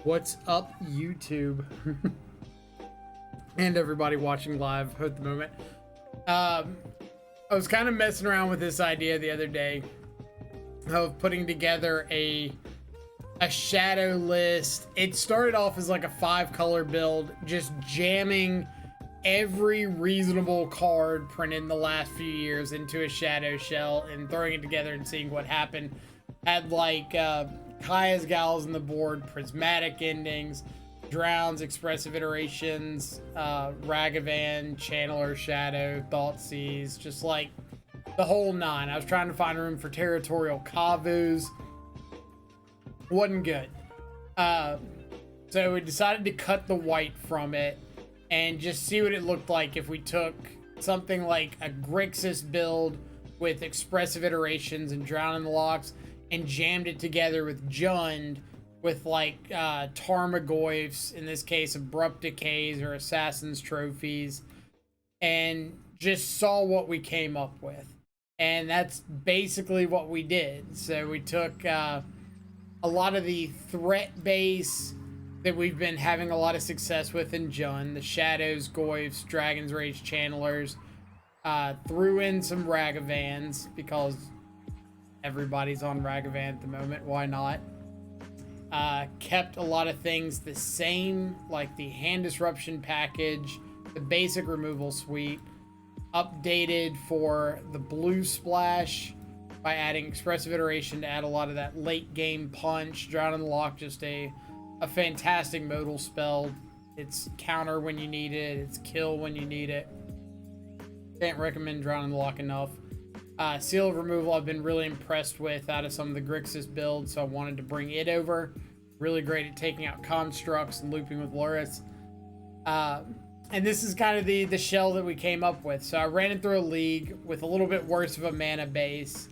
What's up, YouTube? And everybody watching live at the moment. I was kind of messing around with this idea the other day of putting together a shadow list. It started off as like a 5-color build, just jamming every reasonable card printed in the last few years into a shadow shell and throwing it together and seeing what happened. Had like Kaya's Gals on the board, prismatic endings, drowns, expressive iterations, Ragavan, Channeler, Shadow, Thoughtseize, just like the whole nine. I was trying to find room for territorial Kavus. Wasn't good. So we decided to cut the white from it and just see what it looked like if we took something like a Grixis build with expressive iterations and drown in the locks and jammed it together with Jund with like Tarmogoyfs, in this case Abrupt Decays or Assassin's Trophies, and just saw what we came up with. And that's basically what we did. So we took a lot of the threat base that we've been having a lot of success with in Jund, the Shadows, Goyfs, Dragon's Rage Channelers, threw in some Ragavans because everybody's on Ragavan at the moment, why not? Kept a lot of things the same, like the Hand Disruption package, the basic removal suite, updated for the blue splash by adding expressive iteration to add a lot of that late game punch. Drown in the Lock, just a fantastic modal spell. It's counter when you need it, it's kill when you need it. Can't recommend Drown in the Lock enough. Seal of Removal I've been really impressed with out of some of the Grixis builds, so I wanted to bring it over. Really great at taking out constructs and looping with Luris. And this is kind of the shell that we came up with. So I ran it through a league with a little bit worse of a mana base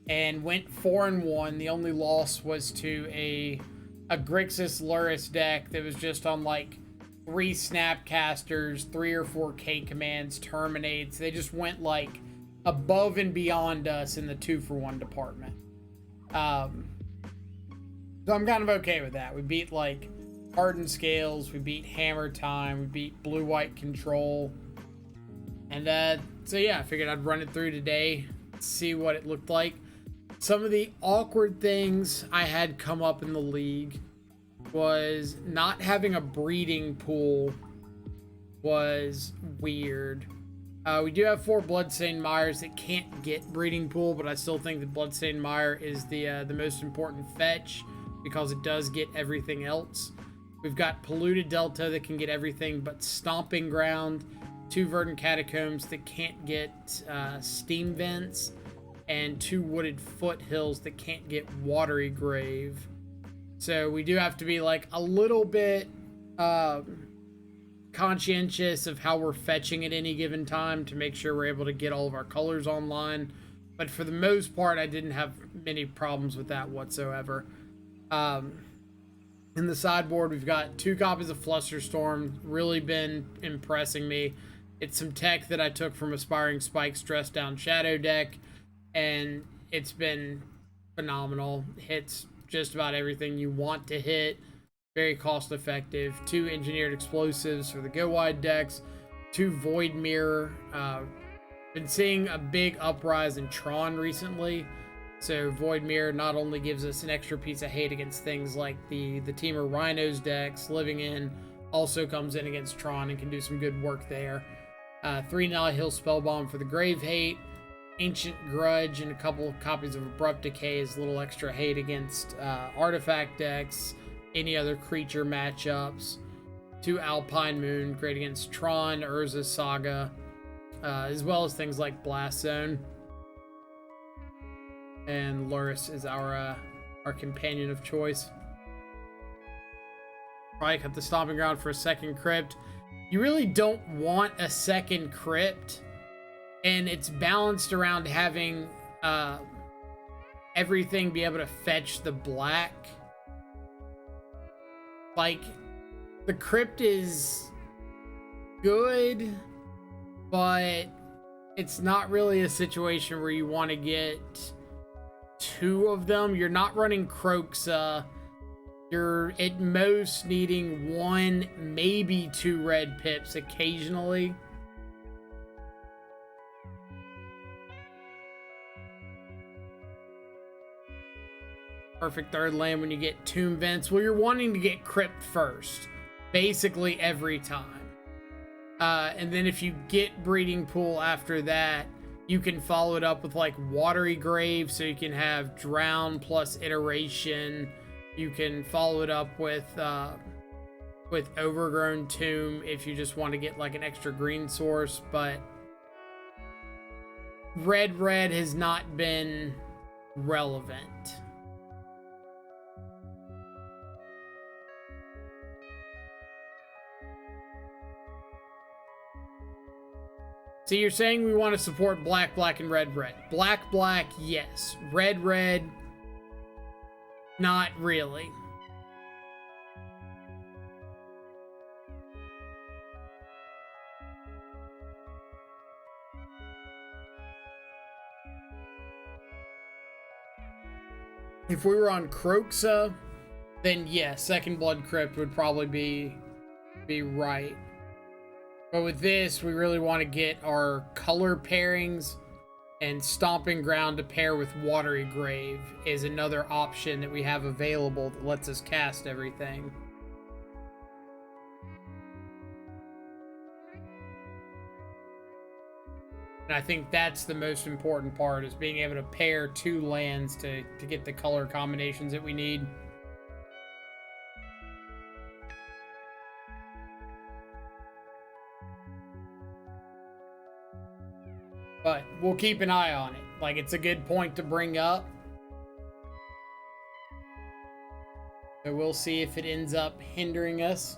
and went 4-1. The only loss was to a Grixis Luris deck that was just on like 3 Snapcasters, 3 or 4 K commands, terminates. They just went like above and beyond us in the 2-for-1 department. So I'm kind of okay with that. We beat like Hardened Scales, we beat Hammer Time, we beat Blue-White Control. And so yeah, I figured I'd run it through today, see what it looked like. Some of the awkward things I had come up in the league was not having a breeding pool was weird. We do have 4 Bloodstained Mires that can't get breeding pool, but I still think that Bloodstained Mire is the most important fetch because it does get everything else. We've got Polluted Delta that can get everything but Stomping Ground, 2 Verdant Catacombs that can't get Steam Vents, and 2 Wooded Foothills that can't get Watery Grave. So we do have to be like a little bit conscientious of how we're fetching at any given time to make sure we're able to get all of our colors online. But for the most part, I didn't have many problems with that whatsoever. In the sideboard, we've got 2 copies of Flusterstorm, really been impressing me. It's some tech that I took from Aspiring Spike's Dress Down Shadow deck, and it's been phenomenal. Hits just about everything you want to hit. Very cost effective. 2 Engineered Explosives for the Go Wide decks. 2 Void Mirror. Been seeing a big uprise in Tron recently. So Void Mirror not only gives us an extra piece of hate against things like the Teamer Rhinos decks, Living In also comes in against Tron and can do some good work there. 3 Nihil Spellbomb for the Grave Hate. Ancient Grudge and a couple of copies of Abrupt Decay is a little extra hate against artifact decks, any other creature matchups. 2 Alpine Moon, great against Tron, Urza Saga, as well as things like Blast Zone. And Luris is our companion of choice. Probably cut the Stomping Ground for a second Crypt. You really don't want a second Crypt, and it's balanced around having everything be able to fetch the black. Like, the Crypt is good, but it's not really a situation where you want to get 2 of them. You're not running Croxa You're at most needing 1, maybe 2 red pips occasionally. Perfect third land when you get Tomb Vents. Well, you're wanting to get Crypt first, basically every time. And then if you get Breeding Pool after that, you can follow it up with like Watery Grave, so you can have Drown plus Iteration. You can follow it up with Overgrown Tomb if you just want to get like an extra green source, but red has not been relevant. So you're saying we want to support black, and red. Black, yes. Red, not really. If we were on Croxa, then yeah, Second Blood Crypt would probably be right. But with this, we really want to get our color pairings, and Stomping Ground to pair with Watery Grave is another option that we have available that lets us cast everything. And I think that's the most important part, is being able to pair 2 lands to get the color combinations that we need. But we'll keep an eye on it. Like, it's a good point to bring up. So we'll see if it ends up hindering us.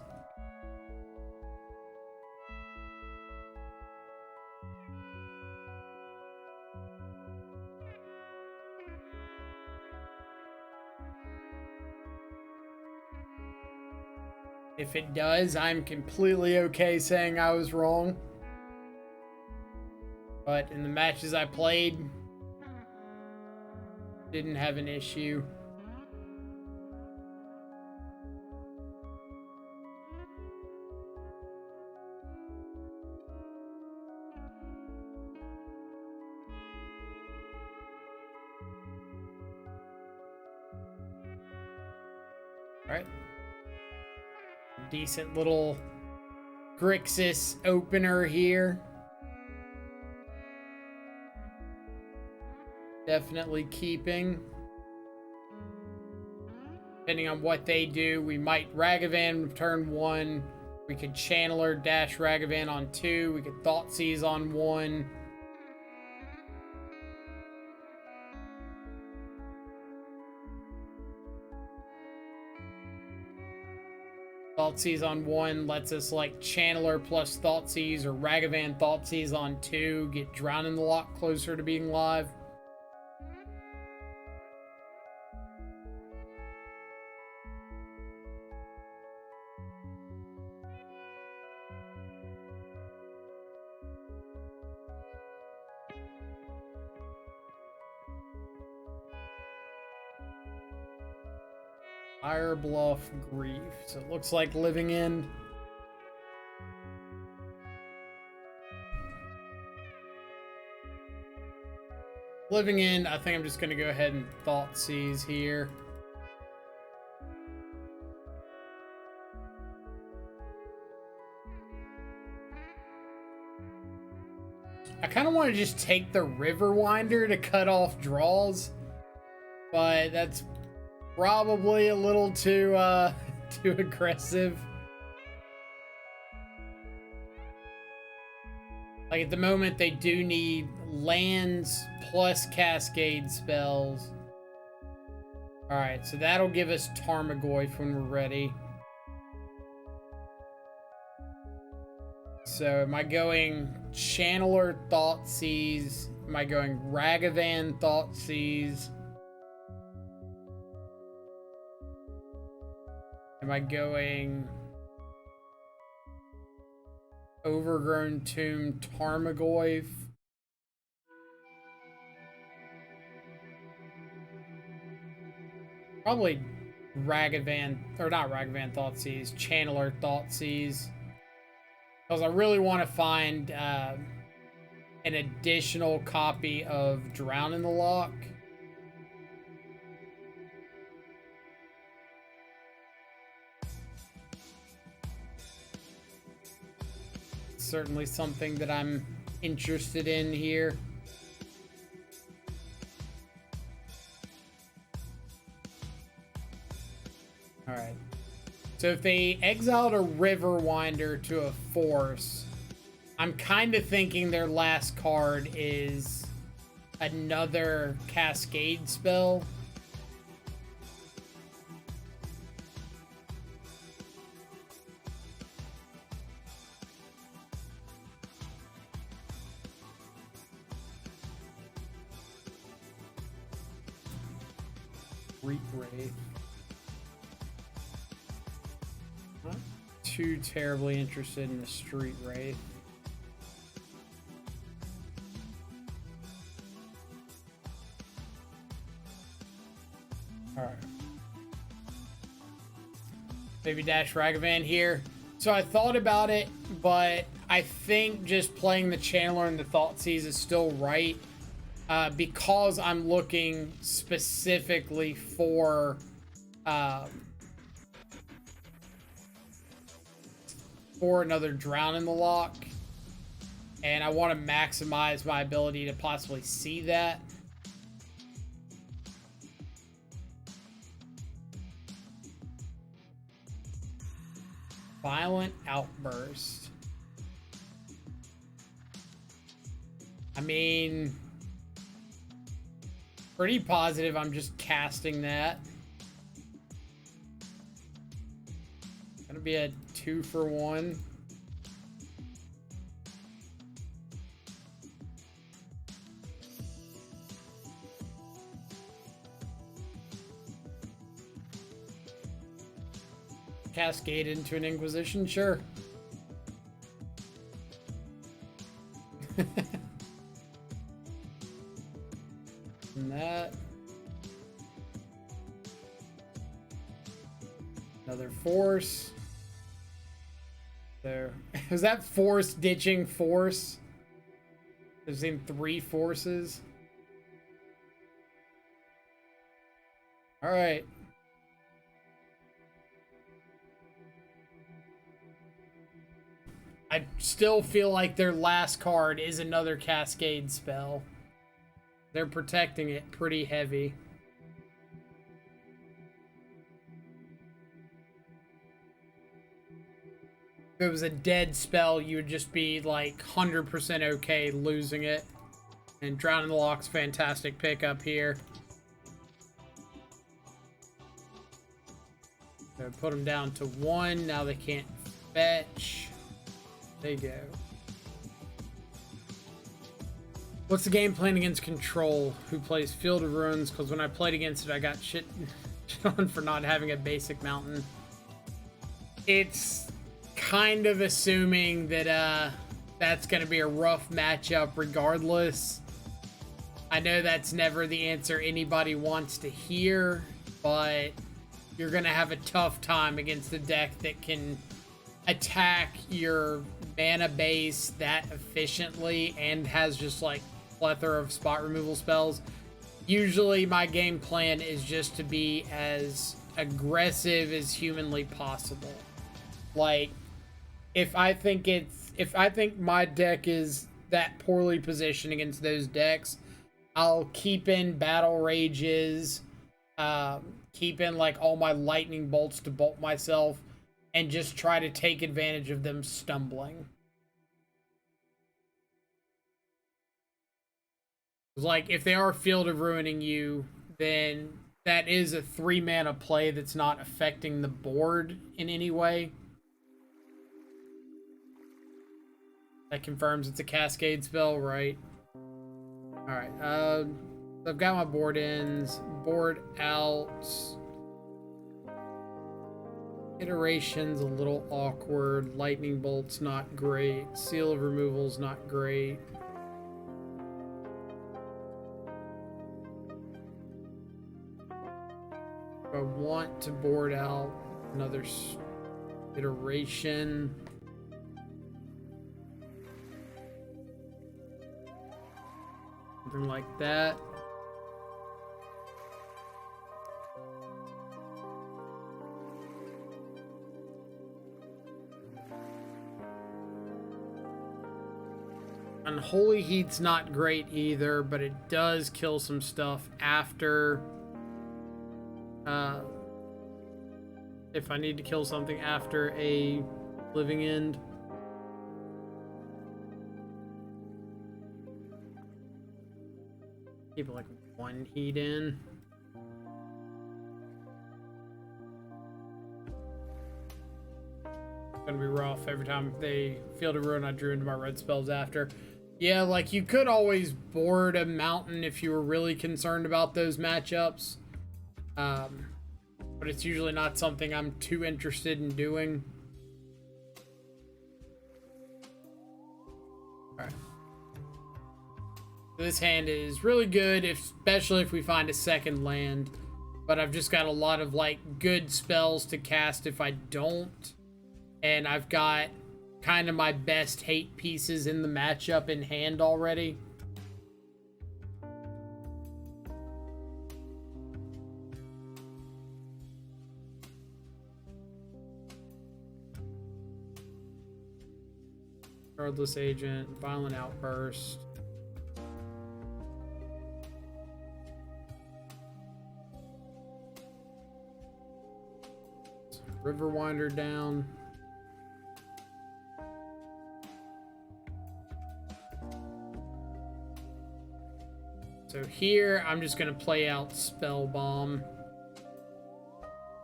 If it does, I'm completely okay saying I was wrong. But in the matches I played, didn't have an issue. All right. Decent little Grixis opener here. Definitely keeping. Depending on what they do, we might Ragavan turn 1. We could Channeler dash Ragavan on 2. We could Thoughtseize on 1. Thoughtseize on 1 lets us like Channeler plus Thoughtseize, or Ragavan Thoughtseize on 2. Get Drown in the Loch closer to being live. Fire Bluff Grief. So it looks like Living End. Living End, I think I'm just going to go ahead and Thoughtseize here. I kind of want to just take the Riverwinder to cut off draws, but that's probably a little too aggressive. Like, at the moment, they do need lands plus Cascade spells. Alright, so that'll give us Tarmogoyf when we're ready. So, am I going Channeler Thoughtseize? Am I going Ragavan Thoughtseize? Am I going Overgrown Tomb Tarmogoyf? Probably Ragavan, or not Ragavan Thoughtseize, Channeler Thoughtseize. Because I really want to find an additional copy of Drown in the Loch. Certainly something that I'm interested in here. All right. So if they exiled a River Winder to a force, I'm kind of thinking their last card is another Cascade spell. Street Wraith. Not too terribly interested in the Street Wraith. Alright. Maybe dash Ragavan here. So I thought about it, but I think just playing the Channeler and the Thoughtseize is still right. Because I'm looking specifically for another Drown in the Loch, and I want to maximize my ability to possibly see that. Violent Outburst. I mean, pretty positive I'm just casting that. Gonna be a 2-for-1. Cascade into an Inquisition, sure. And that. Another force. There. Is that force ditching force? I've seen 3 forces. Alright. I still feel like their last card is another Cascade spell. They're protecting it pretty heavy. If it was a dead spell, you would just be like 100% okay losing it. And Drown in the Loch's fantastic pickup here. So put them down to 1. Now they can't fetch. There you go. What's the game plan against Control, who plays Field of Ruins? Because when I played against it, I got shit on for not having a basic mountain. It's kind of assuming that that's going to be a rough matchup regardless. I know that's never the answer anybody wants to hear, but you're going to have a tough time against a deck that can attack your mana base that efficiently and has just like plethora of spot removal spells. Usually my game plan is just to be as aggressive as humanly possible. Like if I think my deck is that poorly positioned against those decks, I'll keep in battle rages, keep in like all my lightning bolts to bolt myself, and just try to take advantage of them stumbling. Like, if they are Field of Ruining you, then that is a 3-mana play that's not affecting the board in any way. That confirms it's a Cascade spell, right? Alright, I've got my board ins, board outs. Iteration's a little awkward. Lightning Bolt's not great. Seal of Removal's not great. But want to board out another iteration? Something like that. Unholy Heat's not great either, but it does kill some stuff after. If I need to kill something after a living end. Keep it like 1 heat in. Gonna be rough every time they Field of Ruin I drew into my red spells after. Yeah, like you could always board a mountain if you were really concerned about those matchups. But it's usually not something I'm too interested in doing. Alright. This hand is really good, especially if we find a second land. But I've just got a lot of like good spells to cast if I don't. And I've got kind of my best hate pieces in the matchup in hand already. Regardless Agent, Violent Outburst. Riverwinder down. So here, I'm just going to play out Spell Bomb.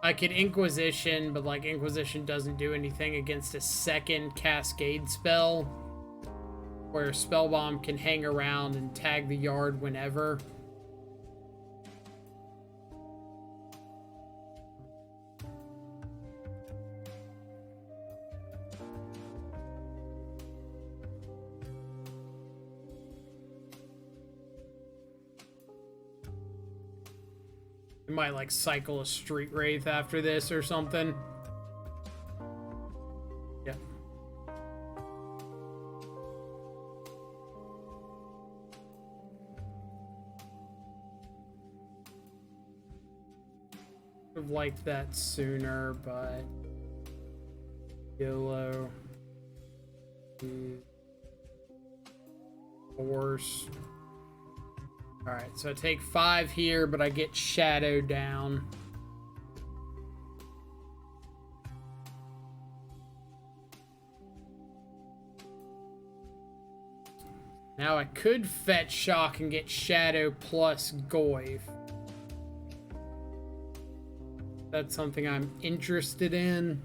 I could Inquisition, but like Inquisition doesn't do anything against a second Cascade spell, where Spell Bomb can hang around and tag the yard whenever. I might like cycle a Street Wraith after this or something. Yeah. Would have liked that sooner, but YOLO. Force. Alright, so I take 5 here, but I get Shadow down. Now I could fetch Shock and get Shadow plus Goyf. That's something I'm interested in.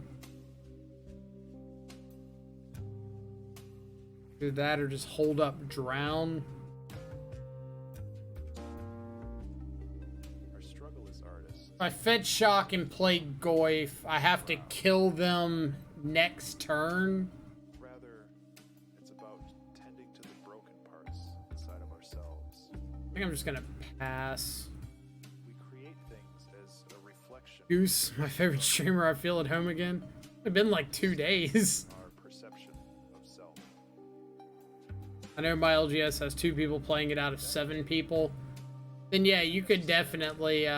Do that or just hold up Drown. If I fetch Shock and play Goyf, I have to kill them next turn. Rather, it's about tending to the broken parts inside of ourselves. I think I'm just gonna pass. We create things as a reflection. Goose, my favorite streamer, I feel at home again. It's been like 2 days. Our perception of self. I know my LGS has 2 people playing it out of 7 people. Then yeah, you could definitely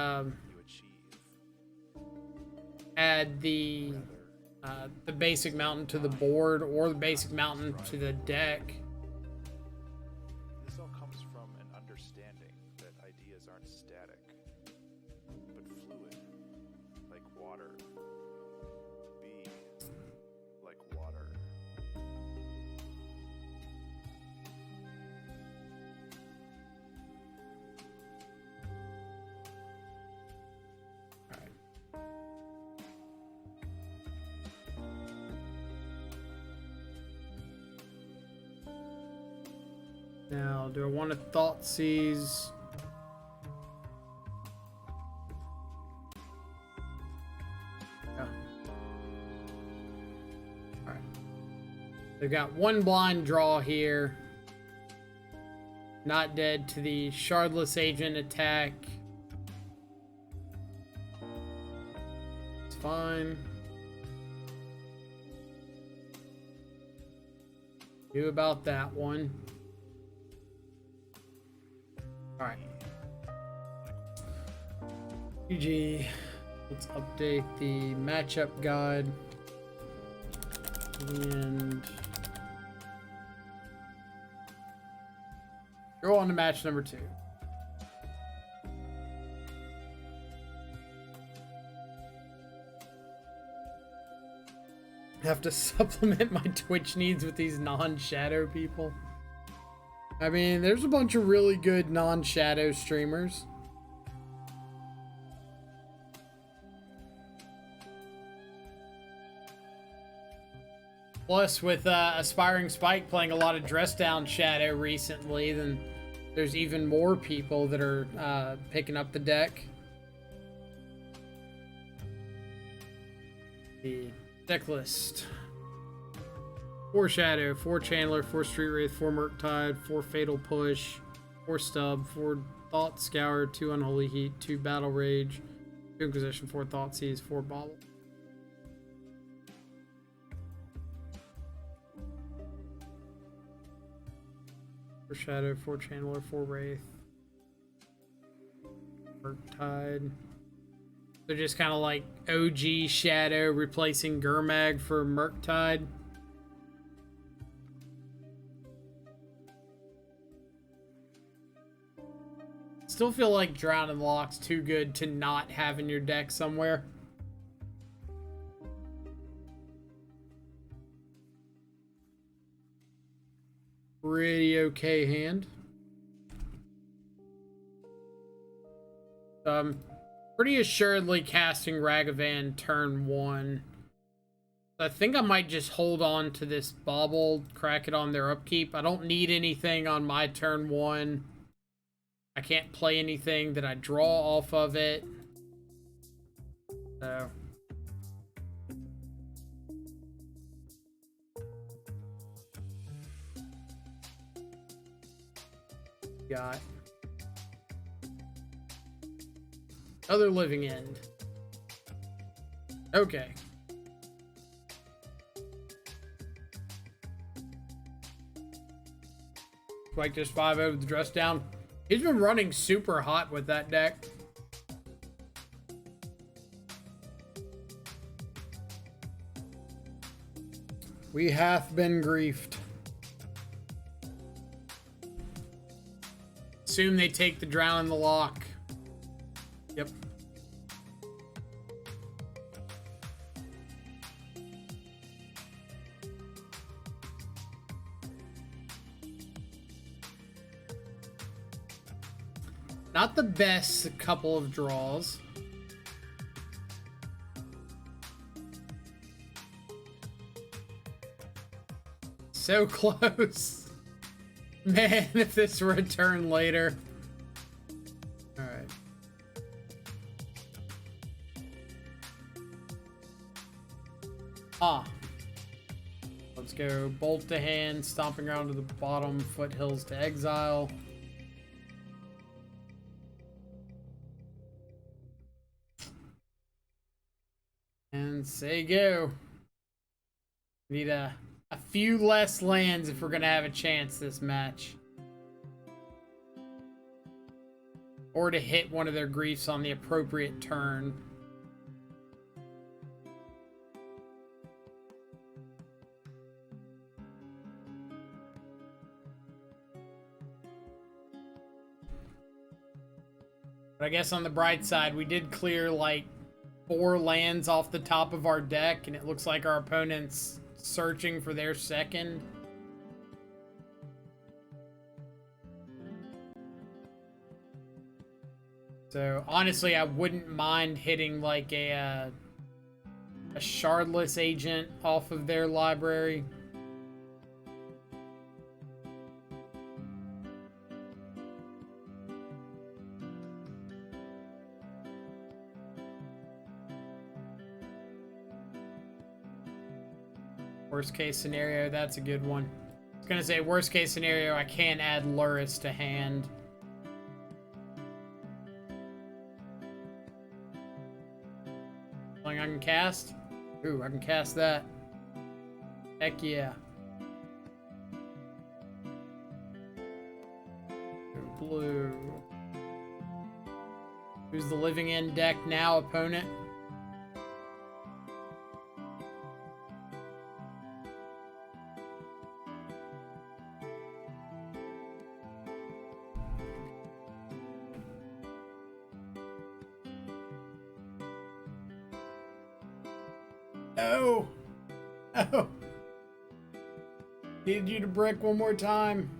add the basic mountain to the board or the basic mountain to the deck. This all comes from an understanding that ideas aren't static, but fluid, like water. Be like water. Now, do I want to Thoughtseize? Yeah. Alright. They've got 1 blind draw here. Not dead to the Shardless Agent attack. fine. Do about that one. Alright. GG. Let's update the matchup guide. And go on to match number 2. Have to supplement my Twitch needs with these non-shadow people. I mean, there's a bunch of really good non-shadow streamers. Plus, with Aspiring Spike playing a lot of Dress Down Shadow recently, then there's even more people that are picking up the deck. The deck list: 4 Shadow, 4 Chandler, 4 Street Wraith, 4 Murktide, 4 Fatal Push, 4 Stub, 4 Thought Scour, 2 Unholy Heat, 2 Battle Rage, 2 Inquisition, 4 Thoughtseize, 4 Bobble. 4 Shadow, 4 Chandler, 4 Wraith, Murktide. They're just kind of like OG Shadow replacing Gurmag for Murktide. Still feel like Drown in the Lock's too good to not have in your deck somewhere. Pretty okay hand. Pretty assuredly casting Ragavan turn 1. I think I might just hold on to this Bauble, crack it on their upkeep. I don't need anything on my turn 1. I can't play anything that I draw off of it. So got Other Living End. Okay. Like this 5-0 with the Dress Down. He's been running super hot with that deck. We hath been griefed. Assume they take the Drown in the Lock. Yep. Not the best couple of draws. So close. Man, if this were a turn later. Alright. Let's go Bolt to hand, stomping around to the bottom, Foothills to exile. And say go. Need a few less lands if we're gonna have a chance this match. Or to hit one of their griefs on the appropriate turn. But I guess on the bright side, we did clear like 4 lands off the top of our deck, and it looks like our opponent's searching for their second. So honestly, I wouldn't mind hitting like a Shardless Agent off of their library. Worst case scenario, that's a good one. I was gonna say worst case scenario, I can add Luris to hand. Something I can cast? Ooh, I can cast that. Heck yeah. Blue. Who's the living end deck now, opponent? No! Oh! Needed you to brick one more time.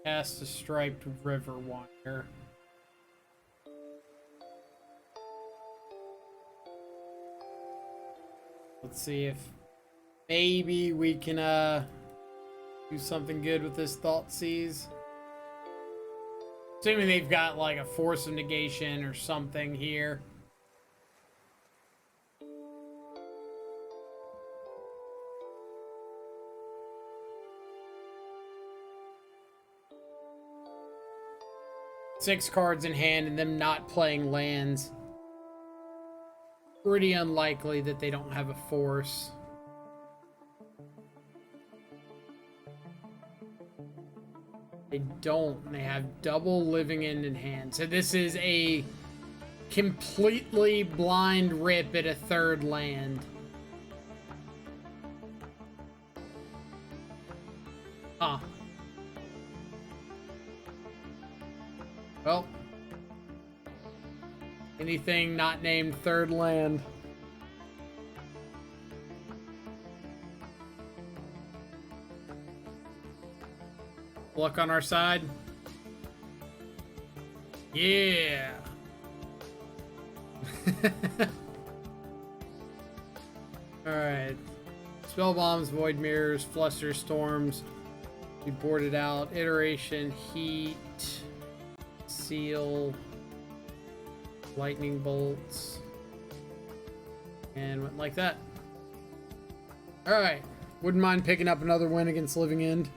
Cast a striped river wire. Let's see if maybe we can do something good with this Thoughtseize. Assuming they've got like a force of negation or something here. Six cards in hand and them not playing lands. Pretty unlikely that they don't have a force. They don't. They have double living end in hand. So this is a completely blind rip at a third land. Huh. Well. Anything not named third land. Luck on our side. Yeah. Alright. Spell bombs, void mirrors, fluster storms. We boarded out. Iteration, heat, seal. Lightning bolts, and went like that. All right, wouldn't mind picking up another win against Living End.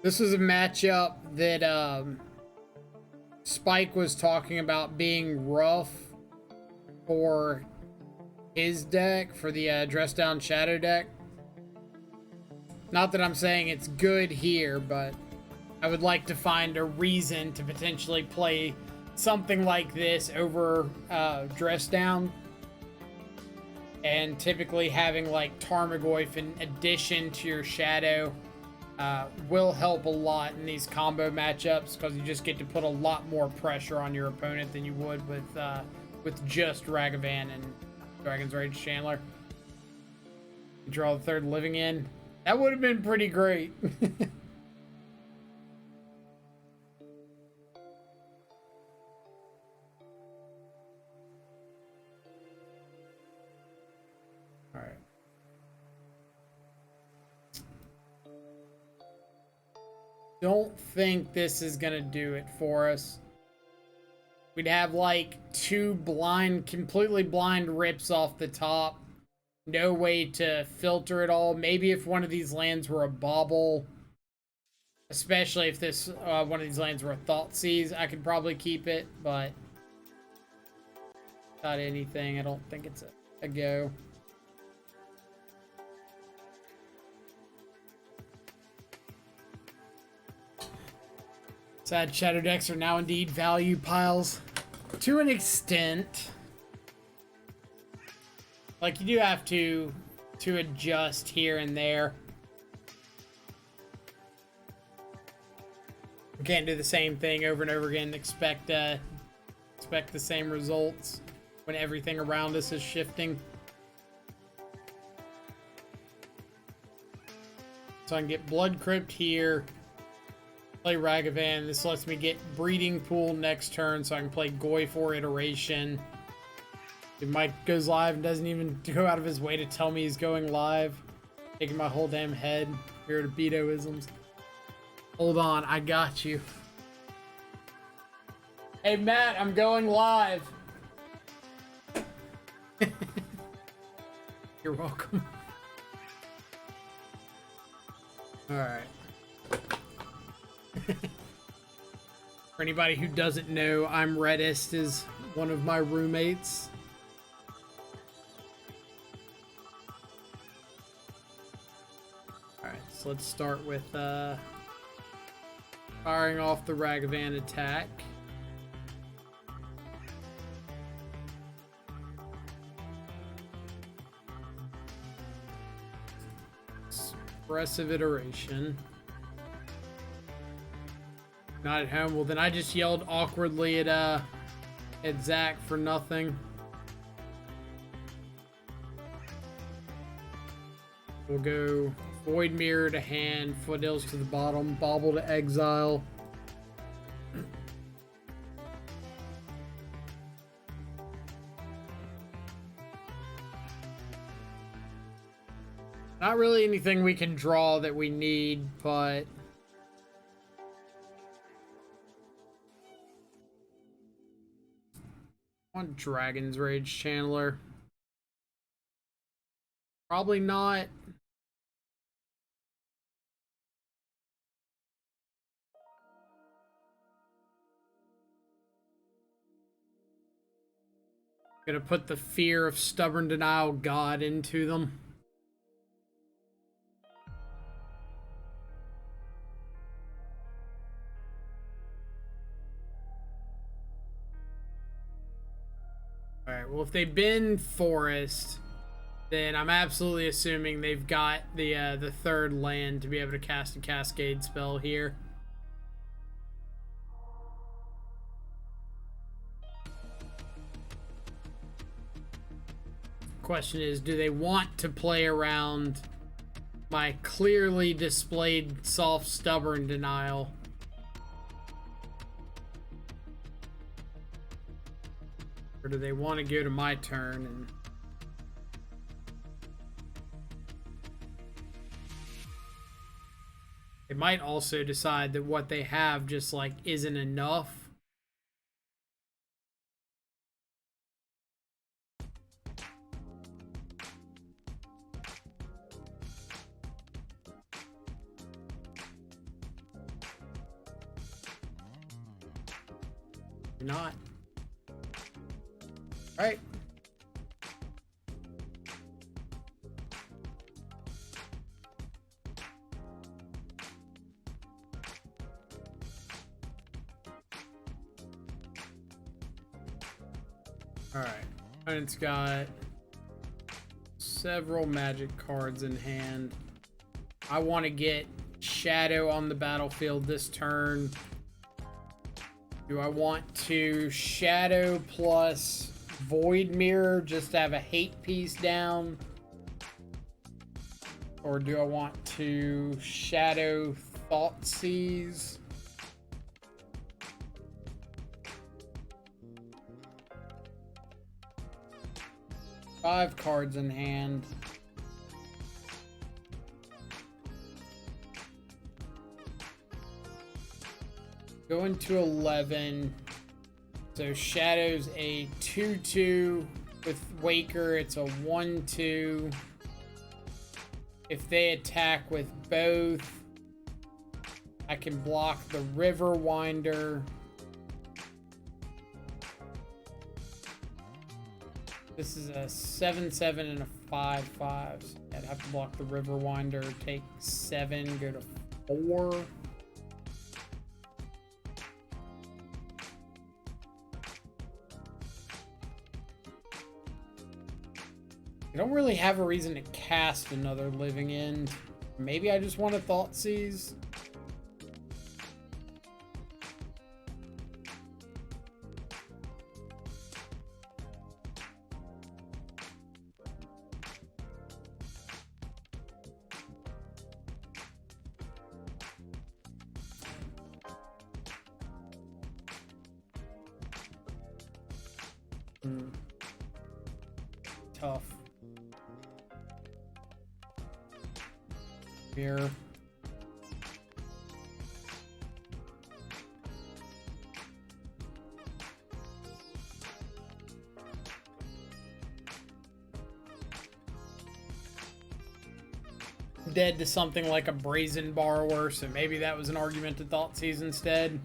This was a matchup that Spike was talking about being rough for his deck, for the Dress Down Shadow deck. Not that I'm saying it's good here, but I would like to find a reason to potentially play something like this over Dress Down. And typically having like Tarmogoyf in addition to your Shadow will help a lot in these combo matchups, because you just get to put a lot more pressure on your opponent than you would with just Ragavan and Dragon's Rage Chandler. You draw the third living end. That would have been pretty great. Don't think this is gonna do it for us. We'd have like two blind, completely blind rips off the top. No way to filter it all. Maybe if one of these lands were a bauble, especially if this one of these lands were a Thoughtseize, I could probably keep it, but not anything. I don't think it's a go. Sad Shadow decks are now indeed value piles. To an extent. Like, you do have to adjust here and there. You can't do the same thing over and over again and expect the same results when everything around us is shifting. So I can get Blood Crypt here. Play Ragavan. This lets me get Breeding Pool next turn, so I can play Goy for Iteration. If Mike goes live and doesn't even go out of his way to tell me he's going live, taking my whole damn head. Weird Beto-isms. Hold on, I got you. Hey, Matt, I'm going live. You're welcome. All right. For anybody who doesn't know, I'm Redist is one of my roommates. All right, so let's start with firing off the Ragavan attack. Expressive iteration. Not at home. Well, then I just yelled awkwardly at Zach for nothing. We'll go Void Mirror to hand, Foothills to the bottom, Bauble to exile. Not really anything we can draw that we need, but on Dragon's Rage Channeler. Probably not. Gonna put the Fear of Stubborn Denial God into them. Alright, well, if they've been Forest, then I'm absolutely assuming they've got the third land to be able to cast a Cascade spell here. Question is, do they want to play around my clearly displayed soft stubborn denial? Or do they want to go to my turn and they might also decide that what they have just like isn't enough. You're not. All right. Alright, opponent's got several magic cards in hand. I want to get Shadow on the battlefield this turn. Do I want to Shadow plus Void Mirror just to have a hate piece down? Or do I want to Shadow Thoughtseize? Five cards in hand. Going to 11. So Shadow's a 2/2. With Waker, it's a 1/2. If they attack with both, I can block the River Winder. This is a 7/7 and a 5/5. So I'd have to block the River Winder, take 7, go to 4. I don't really have a reason to cast another Living End. Maybe I just want to Thoughtseize. Tough. Here. dead to something like a Brazen Borrower, so maybe that was an argument to Thoughtseize instead.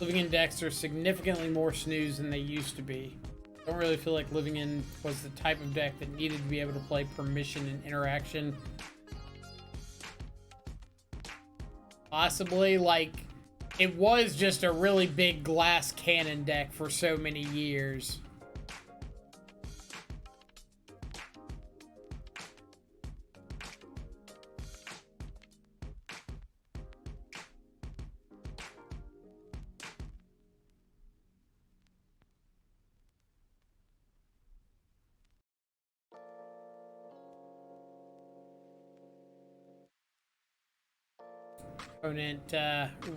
Living in decks are significantly more snooze than they used to be. I don't really feel like Living In was the type of deck that needed to be able to play permission and interaction. Possibly, like, it was just a really big glass cannon deck for so many years. Opponent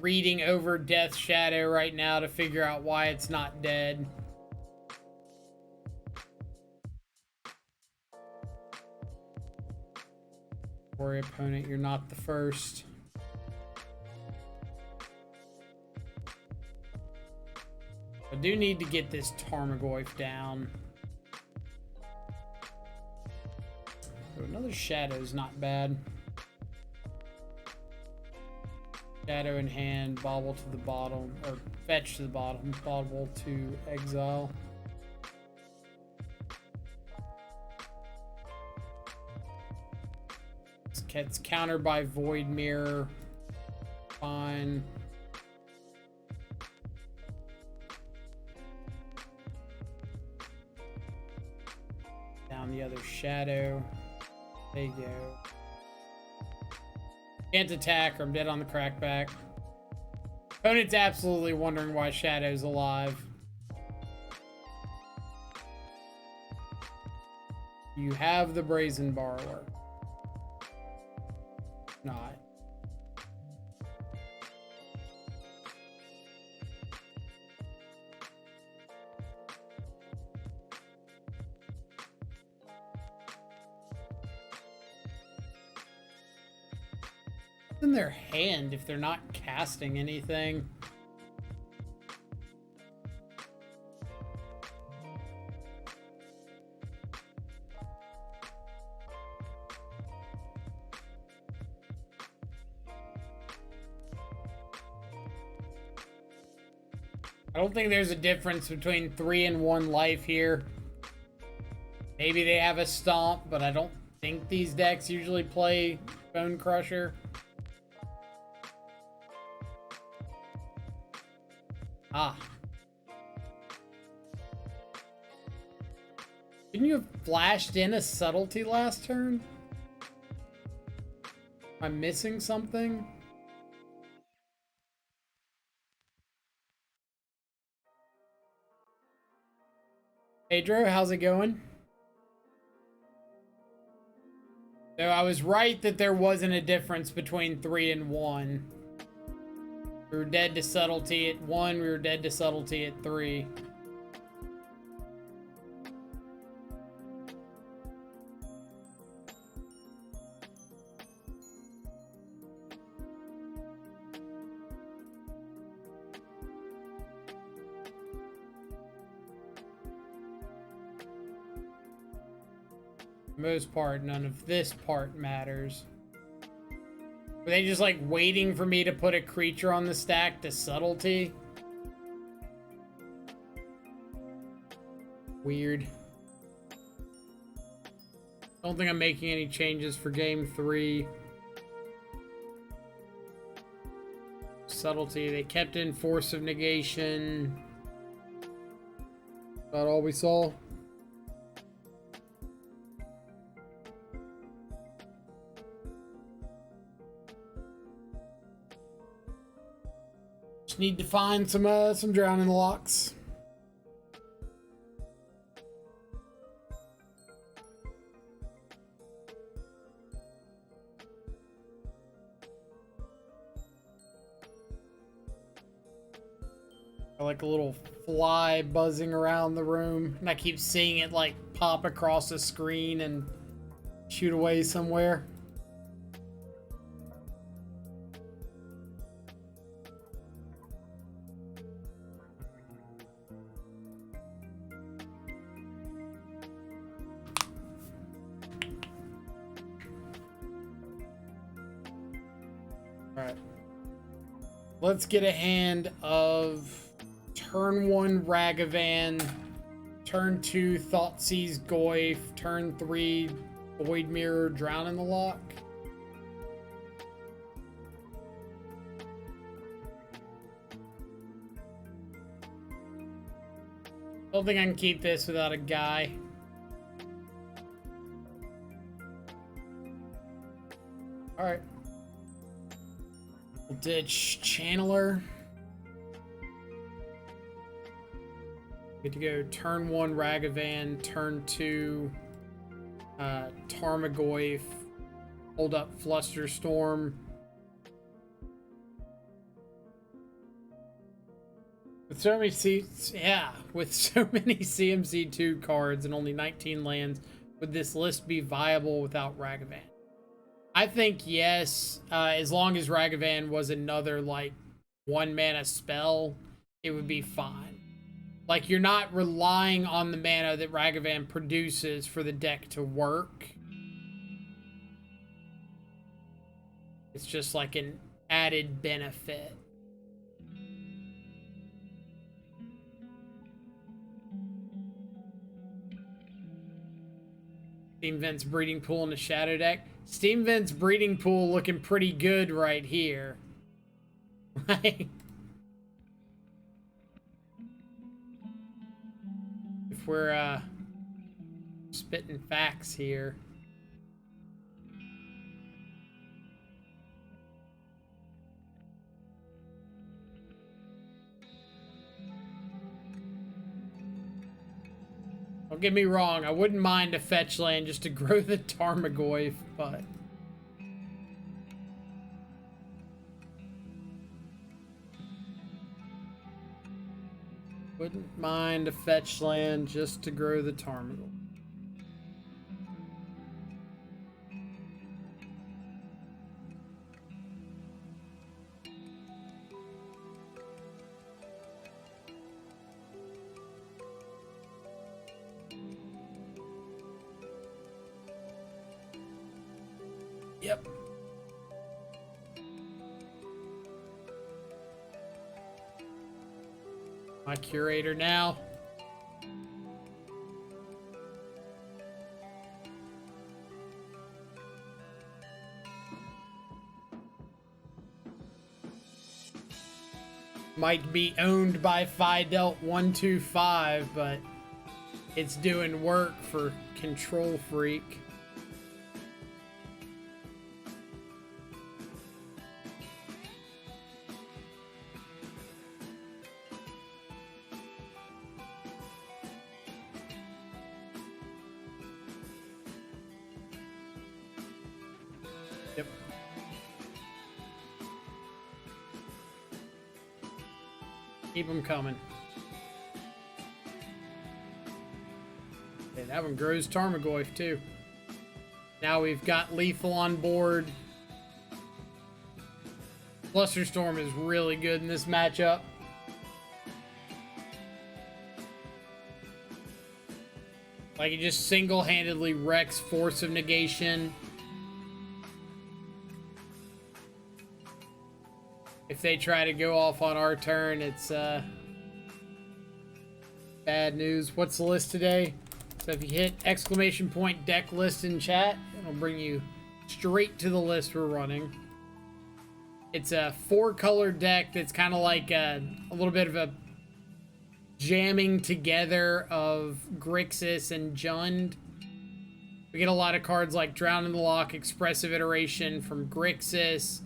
reading over Death Shadow right now to figure out why it's not dead. Worry, opponent, you're not the first. I do need to get this Tarmogoyf down. Oh, another Shadow's not bad. Shadow in hand, bobble to the bottom, or fetch to the bottom, bobble to exile. It's countered by Void Mirror. Fine. Down the other Shadow. There you go. Can't attack or I'm dead on the crackback. Opponent's absolutely wondering why Shadow's alive. You have the Brazen Borrower. Not. In their hand if they're not casting anything. I don't think there's a difference between 3 and 1 life here. Maybe they have a Stomp, but I don't think these decks usually play Bone Crusher. Ah. Didn't you have flashed in a Subtlety last turn? Am I missing something? Pedro, how's it going? So I was right that there wasn't a difference between 3 and 1. We were dead to Subtlety at 1, we were dead to Subtlety at 3. For the most part, none of this part matters. Were they just like waiting for me to put a creature on the stack to Subtlety? Weird. Don't think I'm making any changes for game 3. Subtlety, they kept in Force of Negation. About all we saw. Need to find some Drowning Locks. I like a little fly buzzing around the room, and I keep seeing it like pop across the screen and shoot away somewhere. Alright. Let's get a hand of turn 1 Ragavan, turn 2 Thoughtseize Goyf, turn 3 Void Mirror, Drown in the Lock. Don't think I can keep this without a guy. Alright. We'll ditch Channeler. Get to go turn 1 Ragavan, turn 2 Tarmogoyf, hold up Flusterstorm. With so many with so many CMC2 cards and only 19 lands, would this list be viable without Ragavan? I think yes, as long as Ragavan was another like 1 mana spell, it would be fine. Like, you're not relying on the mana that Ragavan produces for the deck to work. It's just like an added benefit. Steam Vent's Breeding Pool in the Shadow deck. Steam Vent's Breeding Pool looking pretty good right here. Like, if we're spitting facts here. Don't get me wrong, I wouldn't mind a fetch land just to grow the Tarmogoyf, but wouldn't mind a fetch land just to grow the Tarmogoyf. Yep. My curator now. Might be owned by Fidelt125, but it's doing work for Control Freak. Yep. Keep them coming. Okay, that one grows Tarmogoyf too. Now we've got Lethal on board. Flusterstorm is really good in this matchup. Like, he just single-handedly wrecks Force of Negation. If they try to go off on our turn, it's bad news. What's the list today? So if you hit exclamation point deck list in chat, it'll bring you straight to the list we're running. It's a 4-color deck that's kind of like a little bit of a jamming together of Grixis and Jund. We get a lot of cards like Drown in the Lock, Expressive Iteration from Grixis,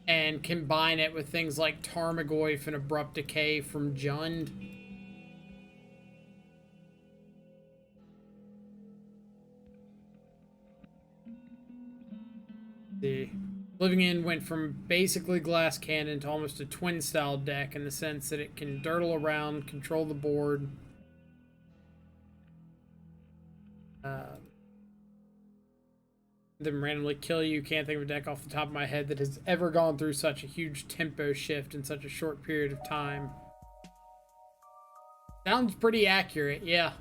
and combine it with things like Tarmogoyf and Abrupt Decay from Jund. The Living End went from basically Glass Cannon to almost a twin style deck in the sense that it can dirtle around, control the board. Then randomly kill you. Can't think of a deck off the top of my head that has ever gone through such a huge tempo shift in such a short period of time. Sounds pretty accurate, yeah.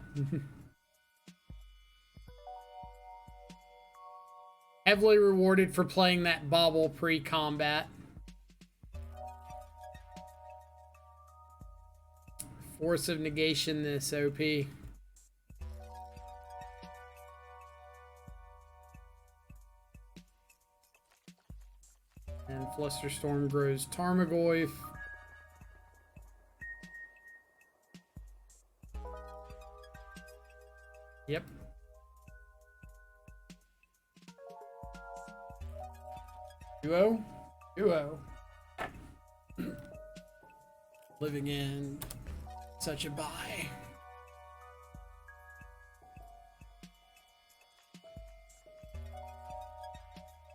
Heavily rewarded for playing that bauble pre-combat. Force of Negation this OP. And Flusterstorm grows Tarmogoyf. Yep. Duo? Duo. Living in such a buy.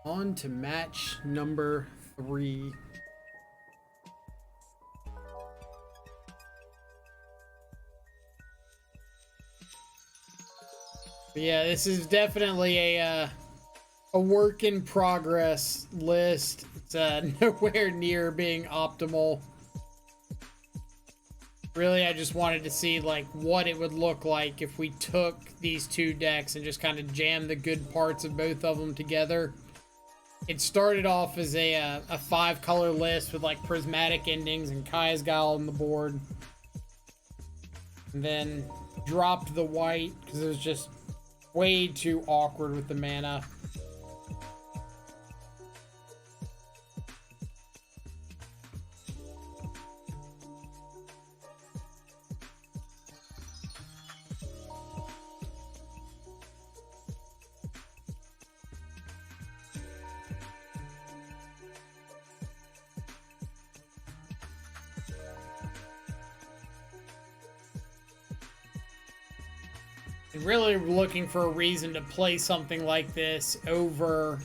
On to match number 3. But yeah, this is definitely a work in progress list. It's nowhere near being optimal. Really, I just wanted to see like what it would look like if we took these two decks and just kind of jammed the good parts of both of them together. It started off as a 5-color list with like prismatic endings and Kai's Guile on the board. And then dropped the white because it was just way too awkward with the mana. Really looking for a reason to play something like this over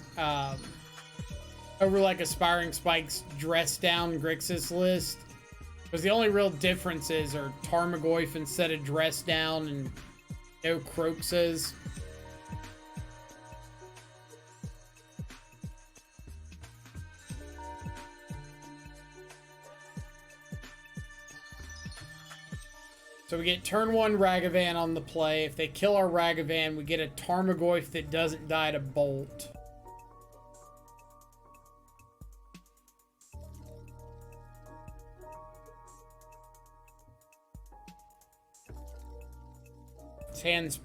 like Aspiring Spike's dress down Grixis list, because the only real differences are Tarmogoyf instead of dress down and no Croxes. So we get turn 1 Ragavan on the play. If they kill our Ragavan, we get a Tarmogoyf that doesn't die to Bolt. This hand's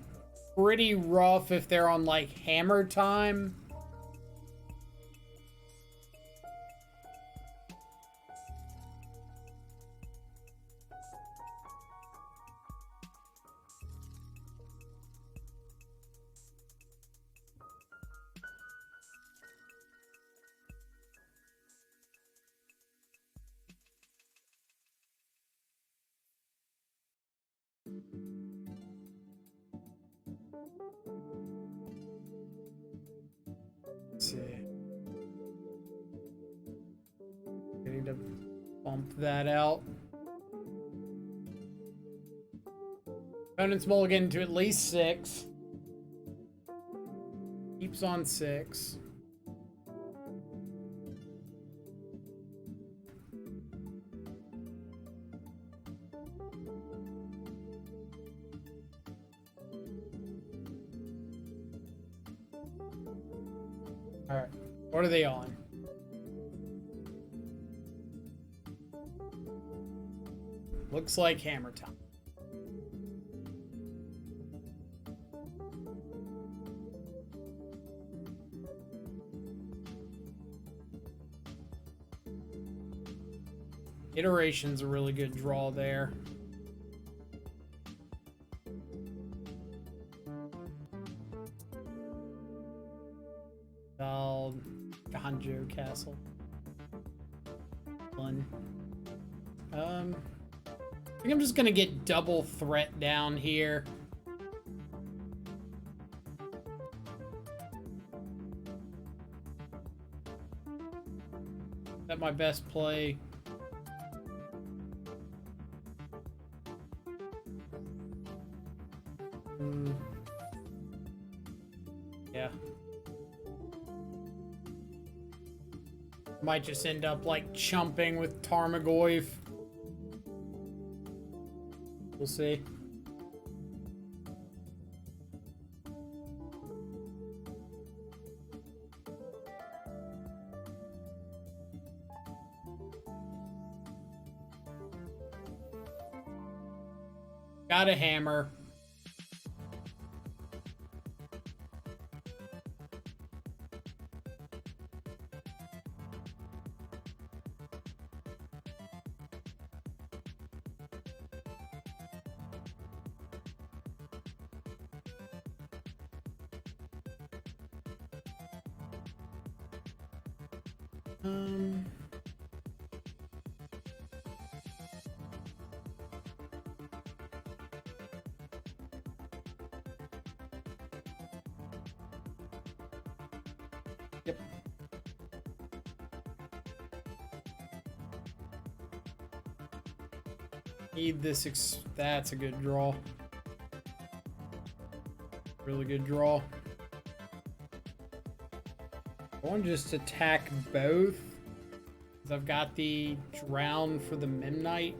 pretty rough if they're on like Hammer Time. Let's see. I need to bump that out. Opponent's mulligan to at least 6. Keeps on 6. Alright, what are they on? Looks like Hammer Time. Iteration's a really good draw there. Ganjo Castle. Fun. I think I'm just gonna get double threat down here. Is that my best play? Yeah. Might just end up like chumping with Tarmogoyf. We'll see. Got a hammer. Yep. Need this. That's a good draw. Really good draw. I want to just attack both. Because I've got the drown for the Memnite.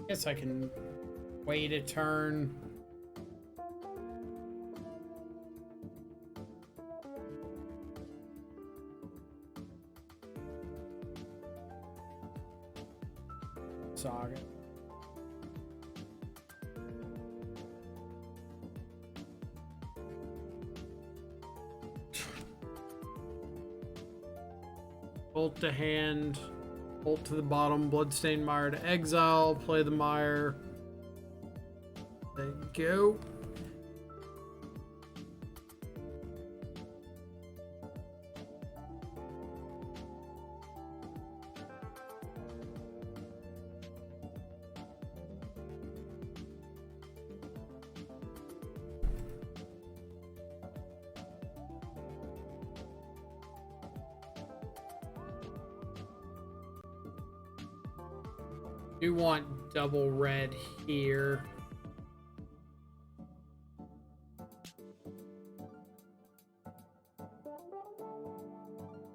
Guess I can wait a turn. Saga. Bolt to hand. Bolt to the bottom. Bloodstained Mire to exile. Play the Mire. There you go. Do want double red here.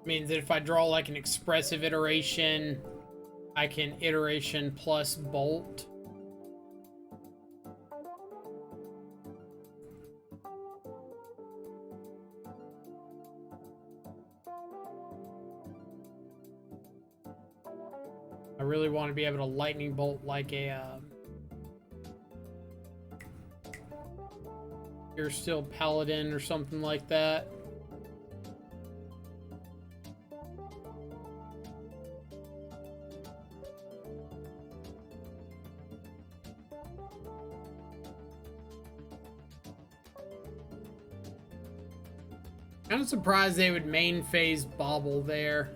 Means that if I draw like an expressive iteration, I can iteration plus bolt. I really want to be able to lightning bolt like a You're Still Paladin or something like that. Kind of surprised they would main phase Bobble there.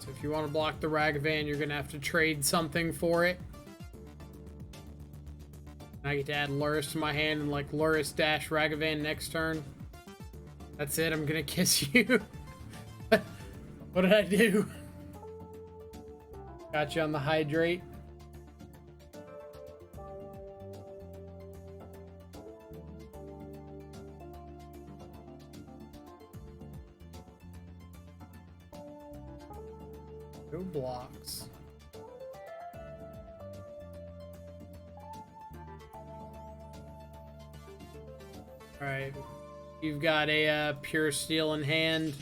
So if you want to block the Ragavan, you're going to have to trade something for it. And I get to add Luris to my hand and like Luris dash Ragavan next turn. That's it, I'm going to kiss you. What did I do? Got you on the hydrate. No blocks. Alright. You've got a pure steel in hand.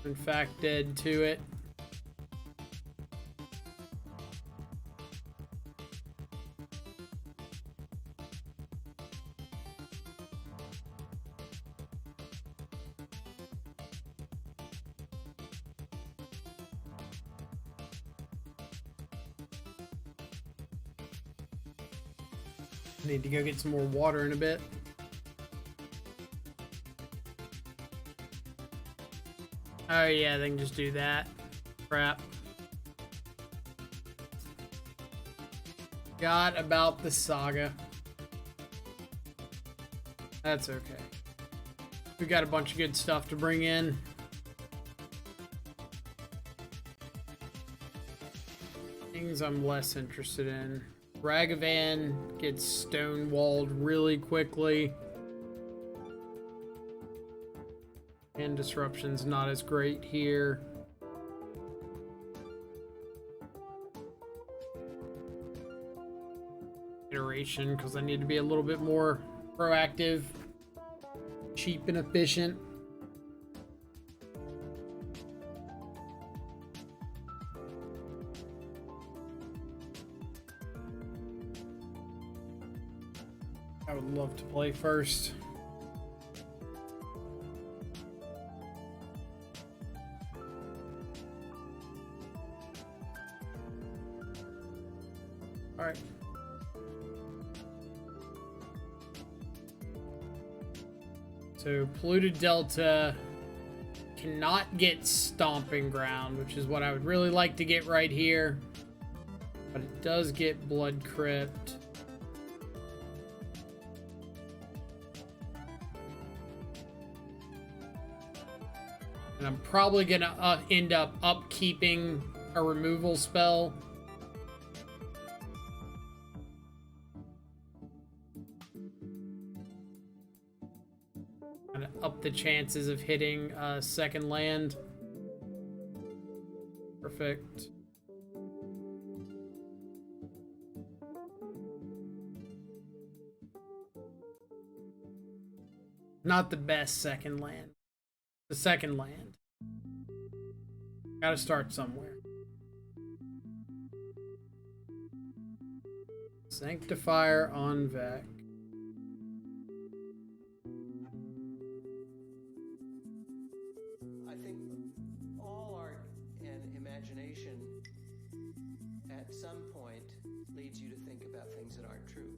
In fact, dead to it. Need to go get some more water in a bit. Oh yeah, they can just do that. Crap. Forgot about the saga. That's okay. We got a bunch of good stuff to bring in. Things I'm less interested in. Ragavan gets stonewalled really quickly. And disruption's not as great here. Iteration, because I need to be a little bit more proactive, cheap and efficient. I would love to play first. All right. So Polluted Delta cannot get Stomping Ground, which is what I would really like to get right here. But it does get Blood Crypt. And I'm probably going to end up upkeeping a removal spell. Kind of up the chances of hitting a second land. Perfect. Not the best second land. The second land. Gotta start somewhere. Sanctifier on Vec. I think all art and imagination at some point leads you to think about things that aren't true.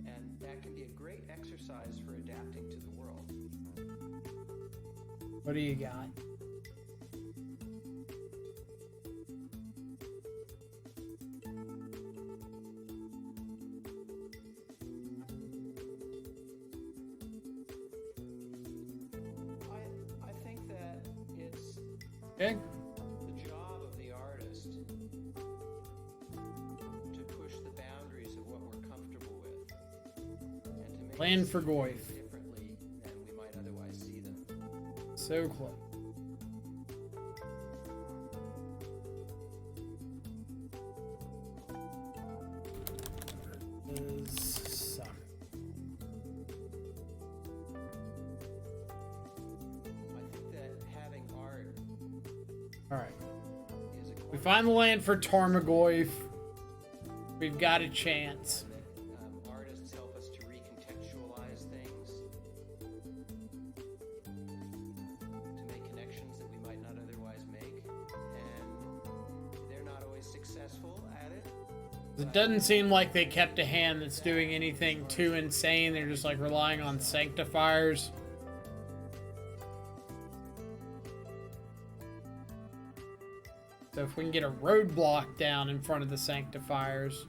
And that can be a great exercise for adapting to the world. What do you got? I think that it's Okay. the job of the artist to push the boundaries of what we're comfortable with and to make Land us for see Goyf. things differently than we might otherwise see them. So close. This suck. I think that having art All right. is a We find the land for Tarmogoyf. We've got a chance. that artists help us to recontextualize things, to make connections that we might not otherwise make, and they're not always successful at it. It doesn't seem like they kept a hand that's doing anything too insane. They're just like relying on sanctifiers. So if we can get a roadblock down in front of the sanctifiers.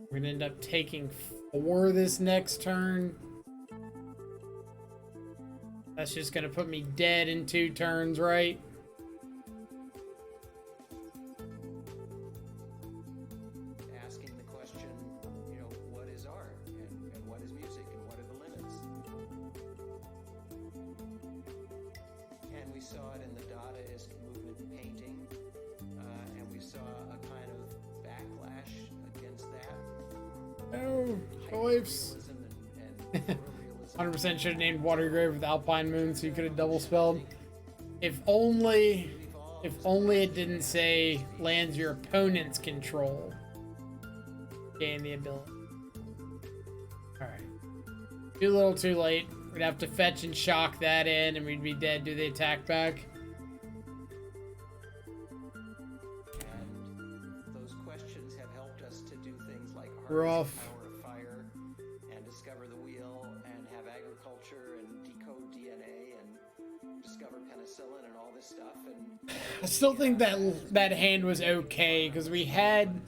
We're gonna end up taking 4 this next turn. That's just gonna put me dead in 2 turns, right? Asking the question, you know, what is art and what is music and what are the limits? And we saw it in the Dadaist movement painting, and we saw a kind of backlash against that. Oh, Goyfs. Hyperrealism and photorealism. 100% should have named Watergrave with Alpine Moon so you could have double spelled. If only it didn't say lands your opponents control. Gain the ability. Alright. Too little too late. We'd have to fetch and shock that in, and we'd be dead to the attack back. And those questions have helped us to do things like Rough. harness the power of fire and discover the wheel and have agriculture and decode DNA and discover penicillin and all this stuff. And I still think that hand was okay, because we had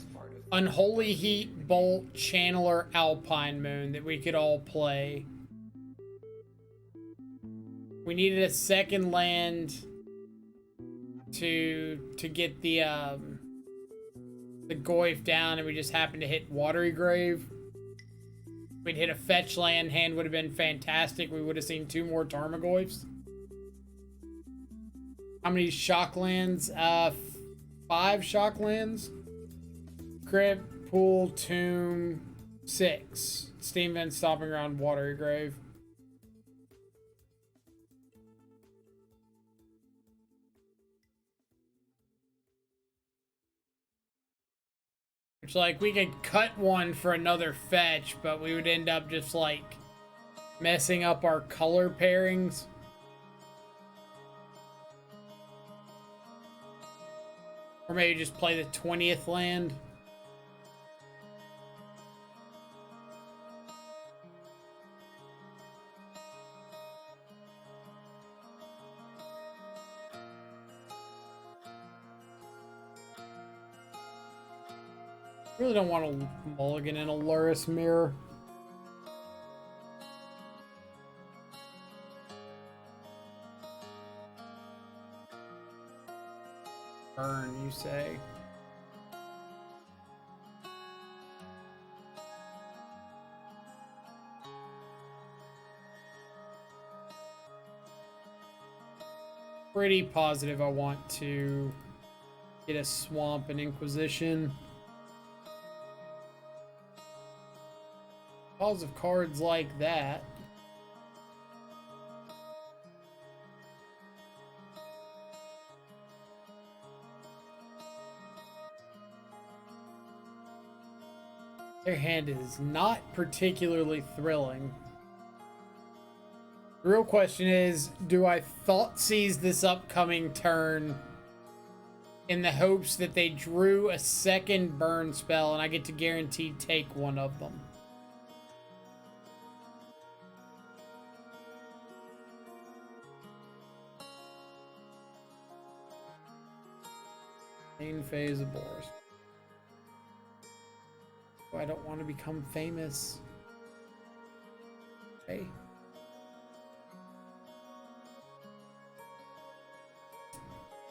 Unholy Heat, Bolt, Channeler, Alpine Moon that we could all play. We needed a second land to get the Goyf down, and we just happened to hit Watery Grave. We'd hit a fetch land, hand would have been fantastic. We would have seen 2 more Tarmogoyfs. How many shock lands? 5 shock lands. Crypt, Pool, Tomb, 6. Steam Vent, Stomping Ground, Watery Grave. Which, like, we could cut one for another fetch, but we would end up just, like, messing up our color pairings. Or maybe just play the 20th land. Really don't want to mulligan in a Luris Mirror. Burn, you say? Pretty positive I want to get a Swamp and Inquisition. Because of cards like that. Their hand is not particularly thrilling. The real question is, do I Thoughtseize this upcoming turn in the hopes that they drew a second burn spell and I get to guaranteed take one of them? Main phase of Boars. Oh, I don't want to become famous. Okay.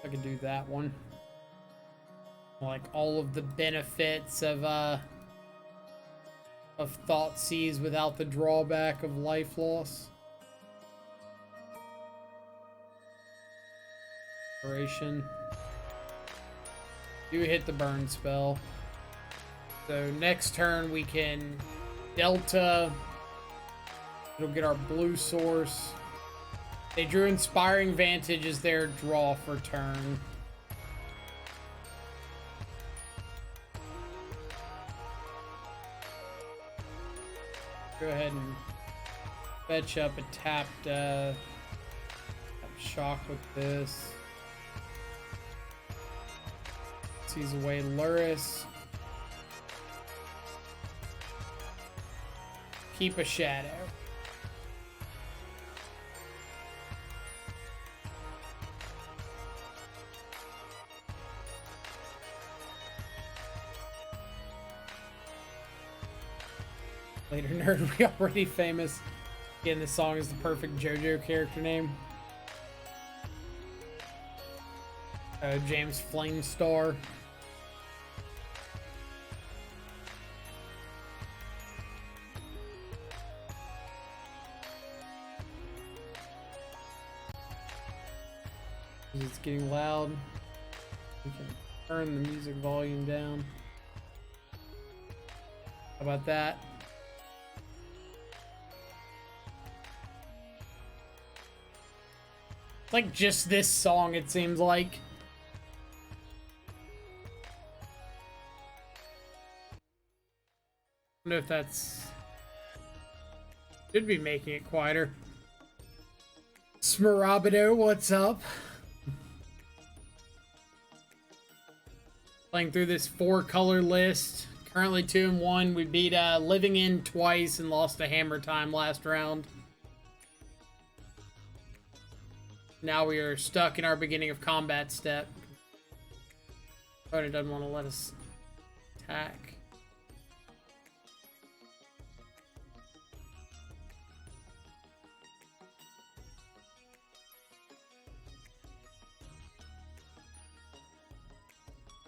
I can do that one. Like all of the benefits of Thoughtseize without the drawback of life loss. Duration. Do hit the burn spell. So next turn we can Delta. It'll get our blue source. They drew Inspiring Vantage as their draw for turn. Go ahead and fetch up a tapped shock with this. Sees away Luris. Keep a shadow. Later nerd, we already famous. Again, this song is the perfect JoJo character name. James Flamestar. It's getting loud. We can turn the music volume down. How about that? It's like just this song, it seems like. I don't know if that's... Should be making it quieter. Smarabito, what's up? Playing through this 4-color list. Currently 2-1. We beat Living In twice and lost to Hammer Time last round. Now we are stuck in our beginning of combat step. Opponent doesn't want to let us attack.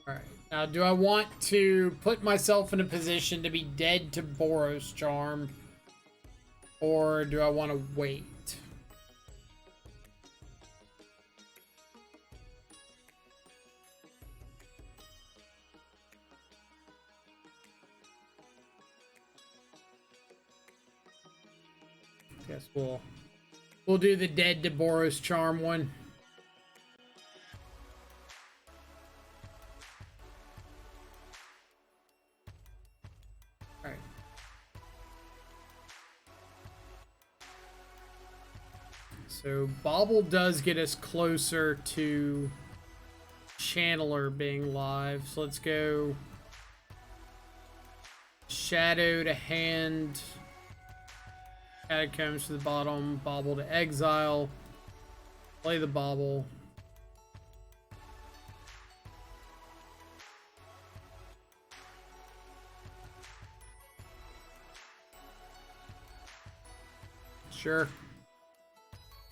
Alright, now do I want to put myself in a position to be dead to Boros Charm? Or do I want to wait? Guess we'll do the dead to Boros Charm one. Alright. So Bobble does get us closer to Channeler being live. So let's go Shadow to hand. Catacombs to the bottom, Bobble to exile, play the Bobble. Sure.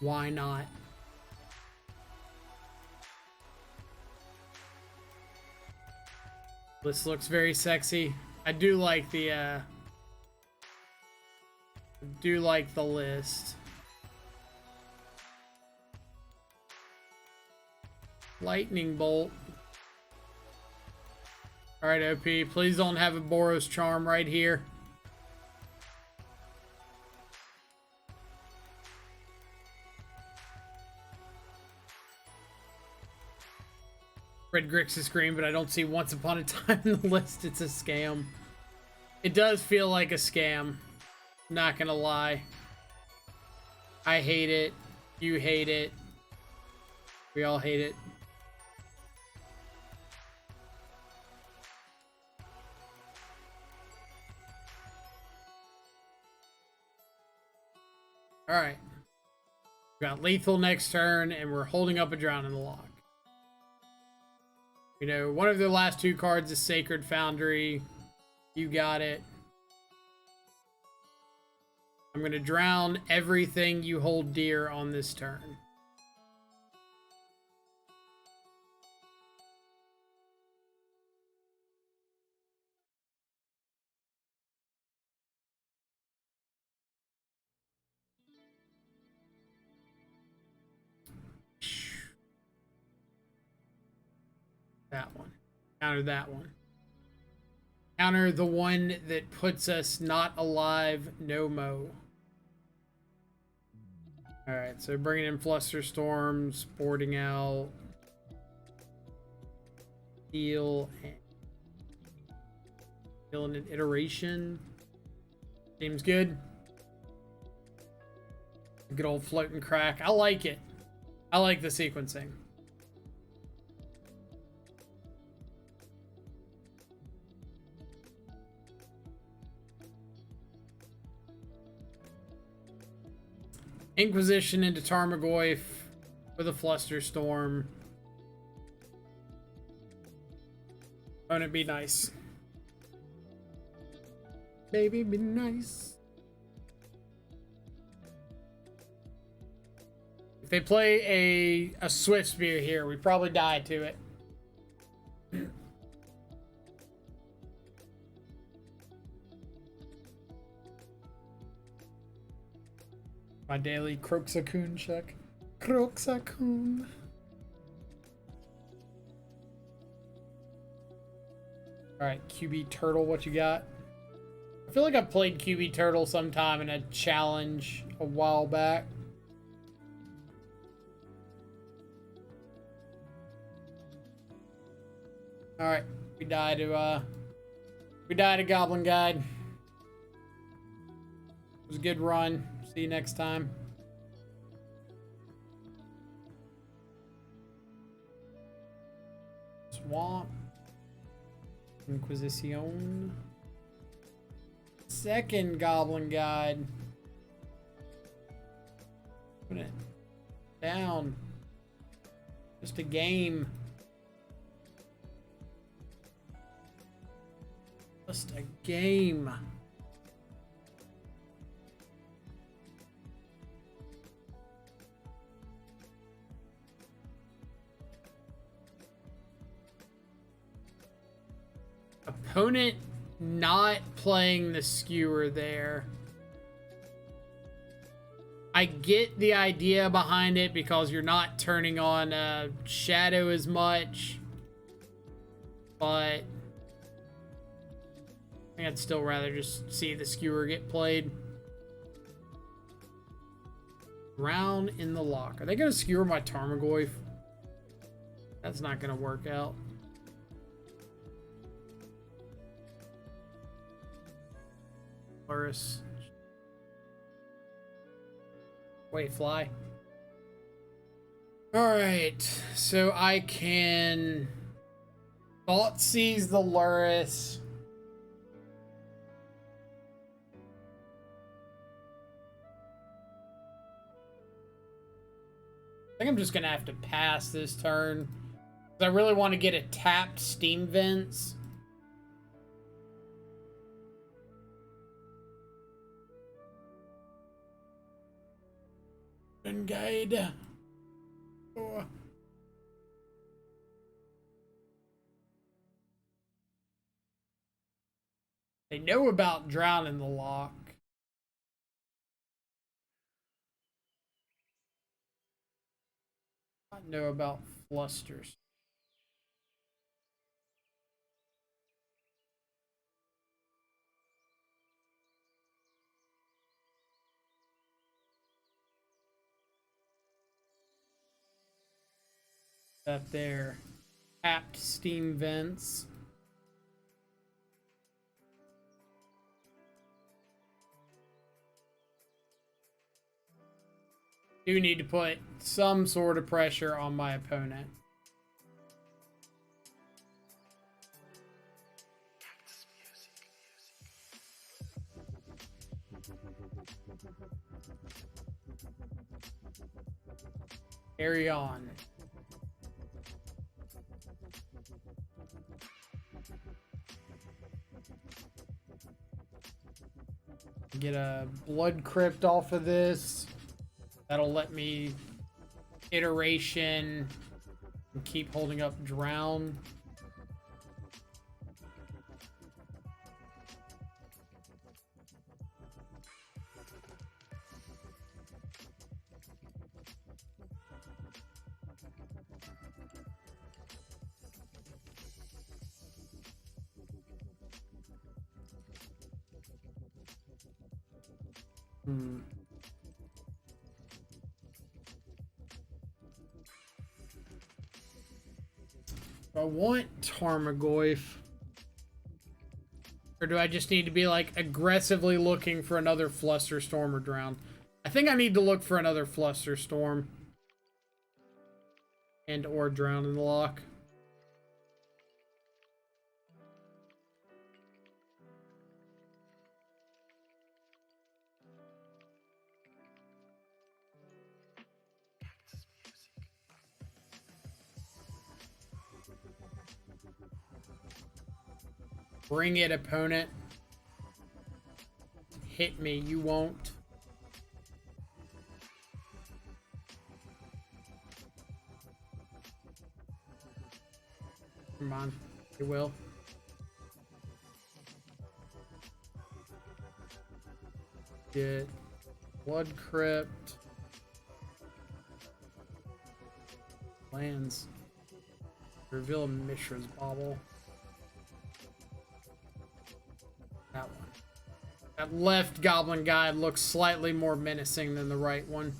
Why not? This looks very sexy. I do like the list. Lightning Bolt. Alright, OP. Please don't have a Boros Charm right here. Red Grixis green, but I don't see Once Upon a Time in the list. It's a scam. It does feel like a scam. Not gonna lie. I hate it. You hate it. We all hate it. Alright. We got lethal next turn, and we're holding up a Drown in the Lock. You know, one of the last two cards is Sacred Foundry. You got it. I'm going to drown everything you hold dear on this turn. That one. Counter that one. Counter the one that puts us not alive, no mo. Alright, so bringing in Flusterstorms, boarding out, heal, and healing an iteration. Seems good. Good old float and crack. I like it. I like the sequencing. Inquisition into Tarmogoyf with a Flusterstorm. Won't it be nice? Baby, be nice. If they play a Swift Spear here, we probably die to it. My daily Kroxakun check. Kroxakun. Alright, QB Turtle, what you got? I feel like I played QB Turtle sometime in a challenge a while back. Alright, we die to Goblin Guide. It was a good run. See you next time. swamp. Inquisition. Second Goblin Guide. Put it down. Just a game. Just a game. Opponent not playing the skewer there. I get the idea behind it because you're not turning on shadow as much, but I think I'd still rather just see the skewer get played. Round in the lock. Are they going to skewer my Tarmogoyf? That's not going to work out. Loris. Wait, fly. Alright, so I can Thought seize the Luris. I think I'm just gonna have to pass this turn. I really want to get a tapped Steam Vents. And guide. Oh. They know about drowning the lock. I know about flusters. That there. Tapped Steam Vents. Do need to put some sort of pressure on my opponent. Carry on. Get a Blood Crypt off of this. That'll let me iteration and keep holding up Drown. I want Tarmogoyf. Or do I just need to be like aggressively looking for another Flusterstorm or Drown? I think I need to look for another Flusterstorm. And or Drown in the lock. Bring it, opponent. Hit me, you won't. Come on, you will. Get Blood Crypt. Lands. Reveal Mishra's Bauble. That one. That left Goblin Guide looks slightly more menacing than the right one.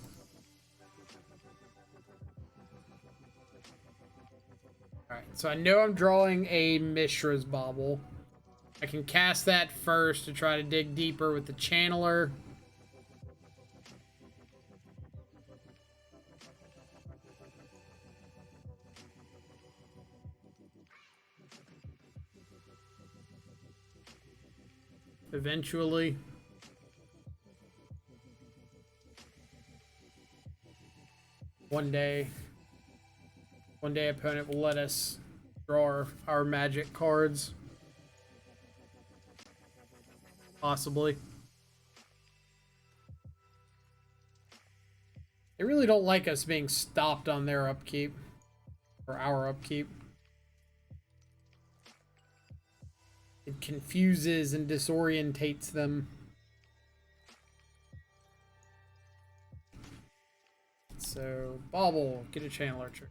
Alright, so I know I'm drawing a Mishra's Bauble. I can cast that first to try to dig deeper with the Channeler. eventually. One day opponent will let us draw our magic cards. Possibly. They really don't like us being stopped on their upkeep. Or our upkeep. It confuses and disorientates them. So, Bauble, get a Channel Archer.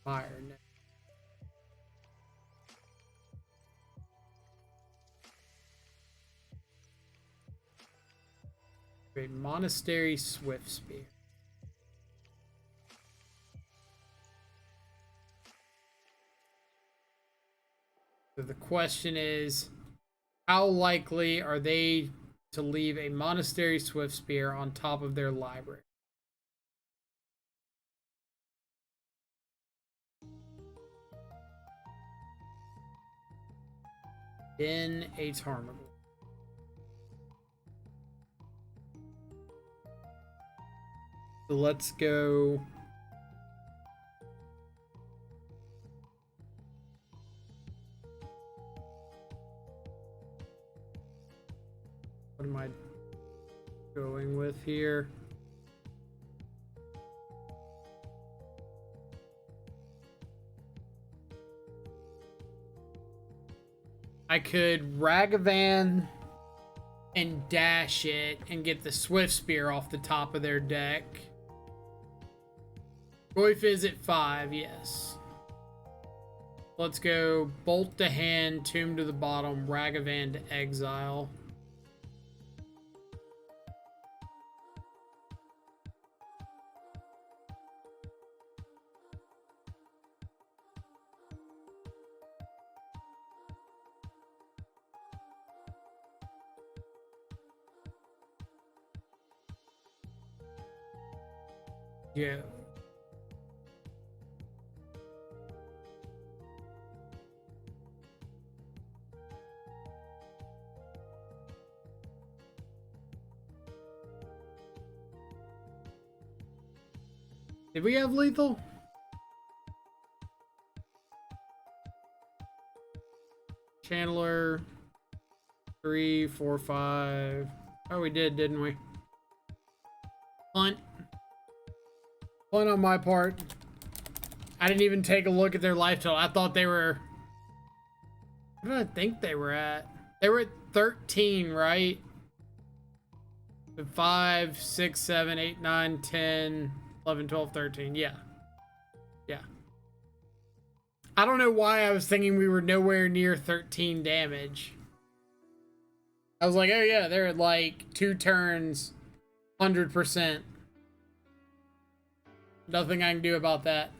Fire. A Monastery Swift Spear. So the question is, how likely are they to leave a Monastery Swift Spear on top of their library? In a Tarmogoyf. So let's go. What am I going with here? I could Ragavan and dash it and get the Swift Spear off the top of their deck. Goyf is at 5, yes. Let's go Bolt to hand, Tomb to the bottom, Ragavan to exile. Yeah. Did we have lethal? Channeler 3, 4, 5. Oh, we did, didn't we? Punt. Punt on my part. I didn't even take a look at their life total. I thought they were... What did I think they were at? They were at 13, right? 5, 6, 7, 8, 9, 10, 11, 12, 13. Yeah. Yeah. I don't know why I was thinking we were nowhere near 13 damage. I was like, oh yeah, they're at like 2 turns, 100%. Nothing I can do about that.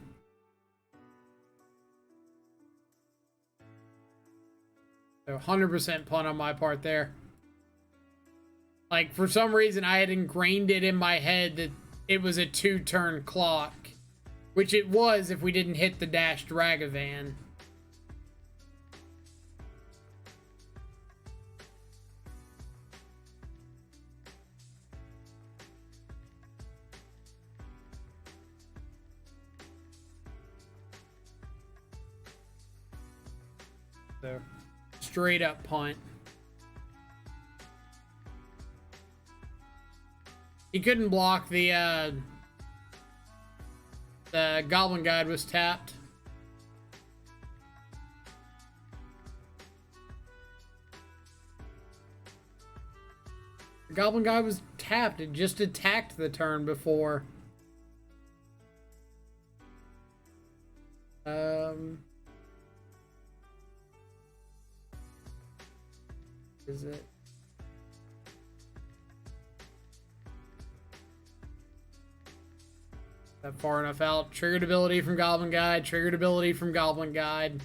So 100% punt on my part there. Like, for some reason, I had ingrained it in my head that it was a 2-turn clock. Which it was if we didn't hit the dashed Ragavan. So, straight up punt. He couldn't block the Goblin Guide was tapped. The Goblin Guide was tapped. It just attacked the turn before. Is it? That far enough out. Triggered ability from Goblin Guide. Triggered ability from Goblin Guide.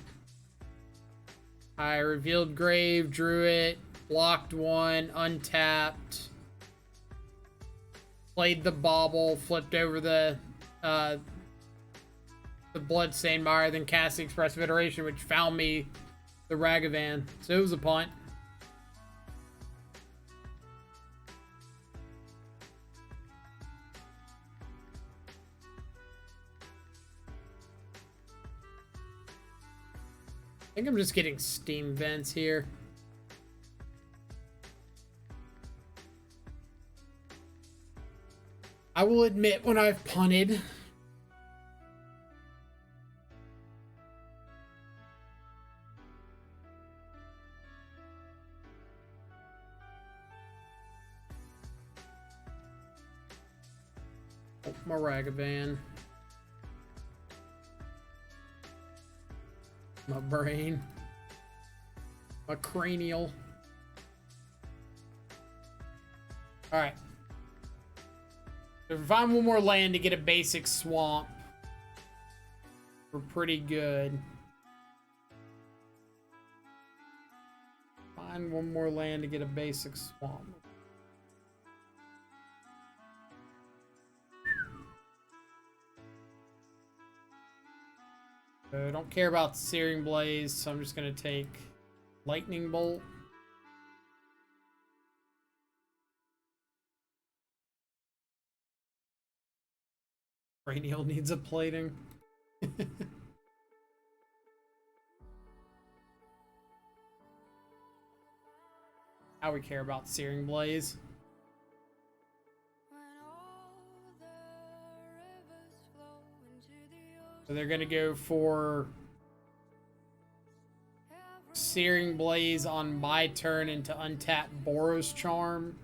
I revealed Grave, drew it, blocked one, untapped. Played the Bauble, flipped over the Bloodstained Mire, then cast the Expressive Iteration, which found me the Ragavan. So it was a punt. I think I'm just getting steam vents here. I will admit when I've punted. Oh, my Ragavan. My brain. My cranial. Alright. If we find one more land to get a basic swamp, we're pretty good. Find one more land to get a basic swamp. I don't care about Searing Blaze, so I'm just going to take Lightning Bolt. Cranial needs a plating. How we care about Searing Blaze. So they're gonna go for Searing Blaze on my turn into untap Boros Charm.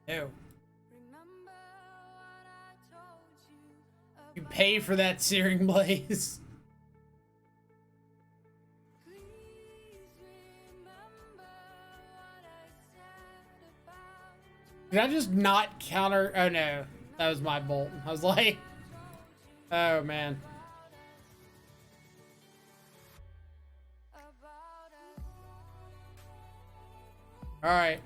Ew. You pay for that Searing Blaze. Did I just not counter? Oh no, that was my bolt. I was like, oh man. All right.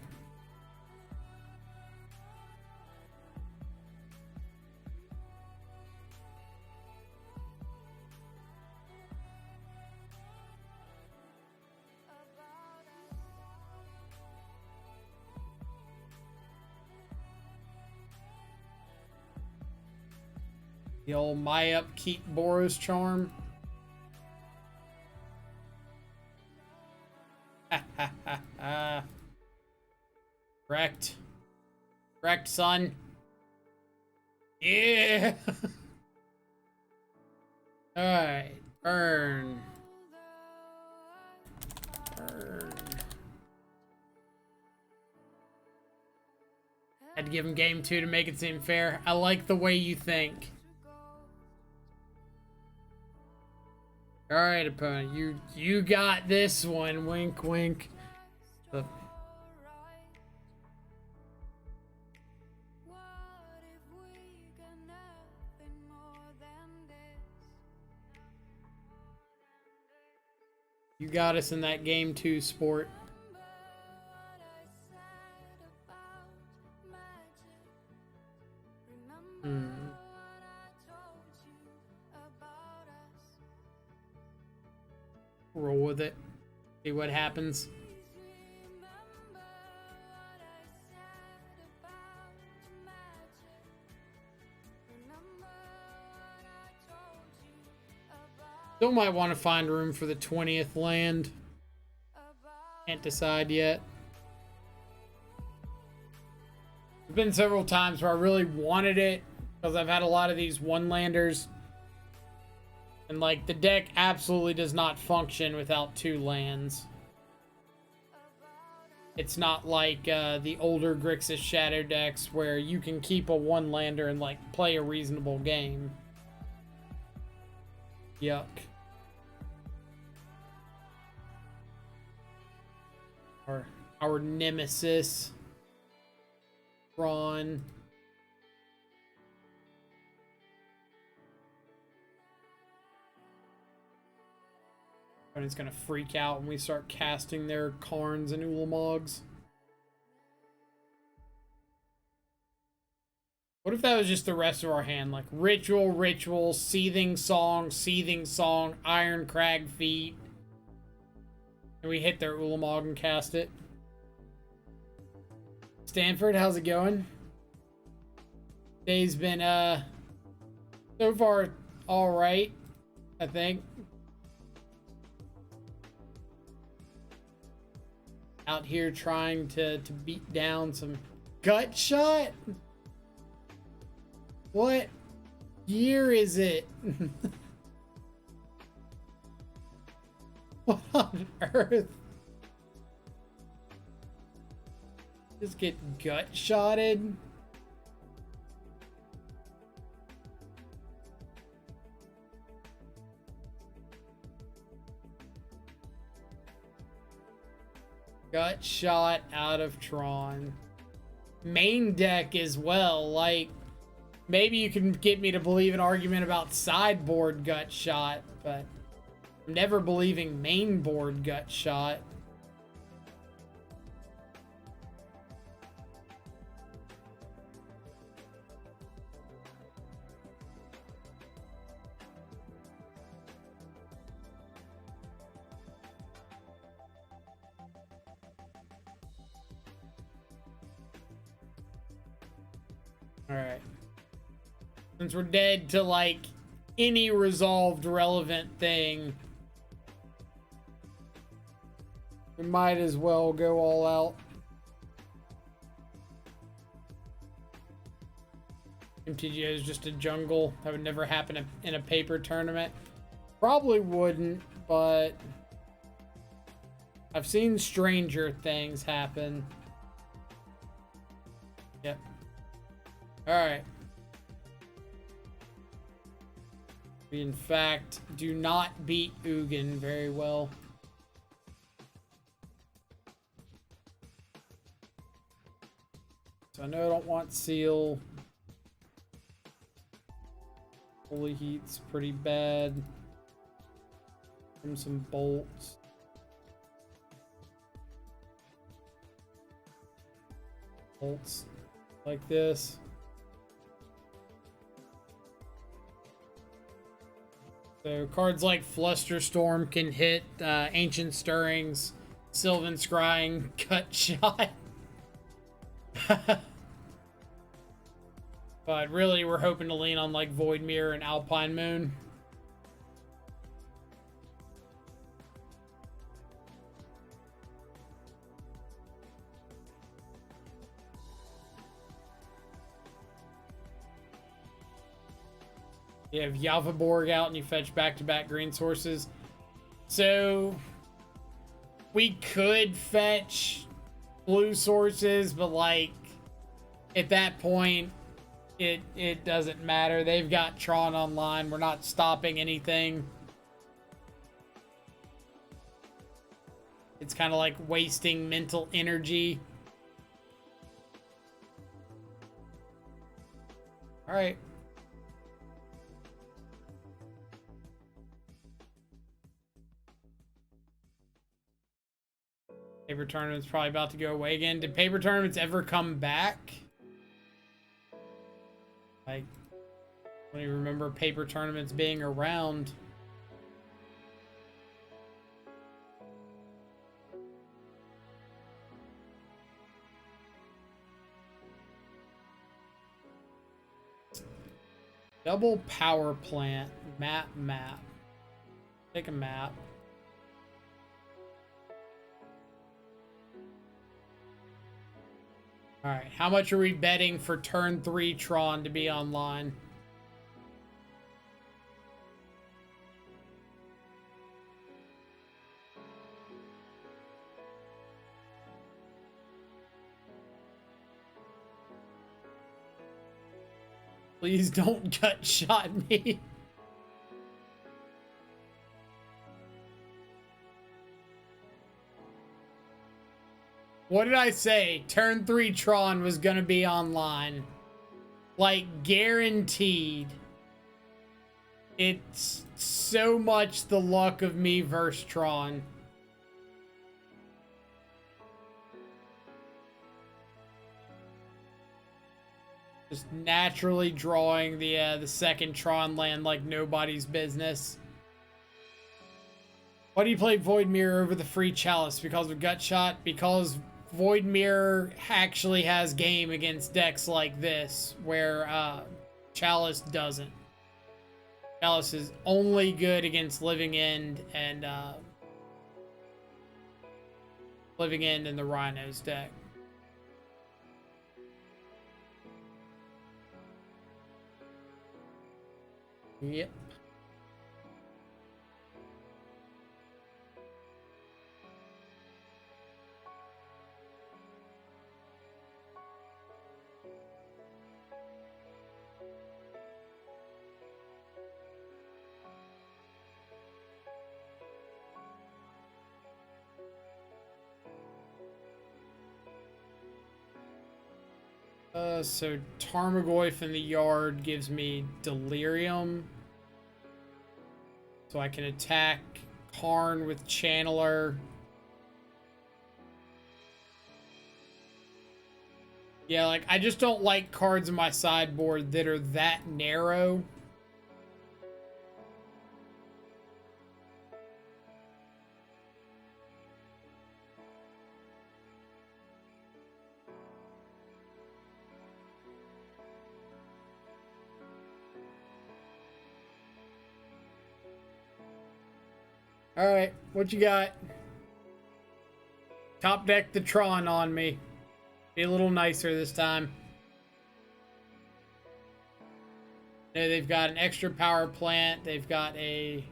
The old my upkeep Boros Charm. Ha ha ha ha. Wrecked. Wrecked, son. Yeah. Alright. Burn. Burn. Had to give him game 2 to make it seem fair. I like the way you think. All right, opponent, you got this one. Wink, wink. The you got us in that game 2, sport. Roll with it. See what happens. Still might want to find room for the 20th land. Can't decide yet. There's been several times where I really wanted it because I've had a lot of these one-landers. And, like, the deck absolutely does not function without 2 lands. It's not like the older Grixis Shadow decks where you can keep a one-lander and, like, play a reasonable game. Yuck. Our nemesis. Tron. And it's gonna freak out when we start casting their Karns and Ulamogs. What if that was just the rest of our hand? Like ritual, ritual, seething song, iron crag feet. And we hit their Ulamog and cast it. Stanford, how's it going? Day's been so far alright, I think. Out here trying to beat down some gut shot. What year is it? What on earth? Just get gut shotted? Gut shot out of Tron. Main deck as well. Like, maybe you can get me to believe an argument about sideboard gut shot, but I'm never believing main board gut shot. Alright. Since we're dead to, like, any resolved relevant thing, we might as well go all out. MTGO is just a jungle. That would never happen in a paper tournament. Probably wouldn't, but I've seen stranger things happen. Yep. Alright. We, in fact, do not beat Ugin very well. So I know I don't want Seal. Holy Heat's pretty bad. From some bolts. Bolts like this. So cards like Flusterstorm can hit Ancient Stirrings, Sylvan Scrying, Cut Shot. But really, we're hoping to lean on like Void Mirror and Alpine Moon. You have Yavaborg out and you fetch back-to-back green sources. So we could fetch blue sources, but like at that point it doesn't matter. They've got Tron online. We're not stopping anything. It's kind of like wasting mental energy. All right. Paper tournament's probably about to go away again. Did paper tournaments ever come back? Like, I don't even remember paper tournaments being around. Double power plant. Map. Take a map. Alright, how much are we betting for turn 3 Tron to be online? Please don't gut shot me. What did I say? Turn 3 Tron was gonna be online. Like, guaranteed. It's so much the luck of me versus Tron. Just naturally drawing the second Tron land like nobody's business. Why do you play Void Mirror over the free Chalice? Because of Gut Shot? Because Void Mirror actually has game against decks like this, where Chalice doesn't. Chalice is only good against Living End and Living End in the Rhinos deck. Yep. So Tarmogoyf in the yard gives me Delirium. So I can attack Karn with Channeler. Yeah, like, I just don't like cards in my sideboard that are that narrow. All right, what you got? Top deck the Tron on me. Be a little nicer this time. They've got an extra power plant. They've got a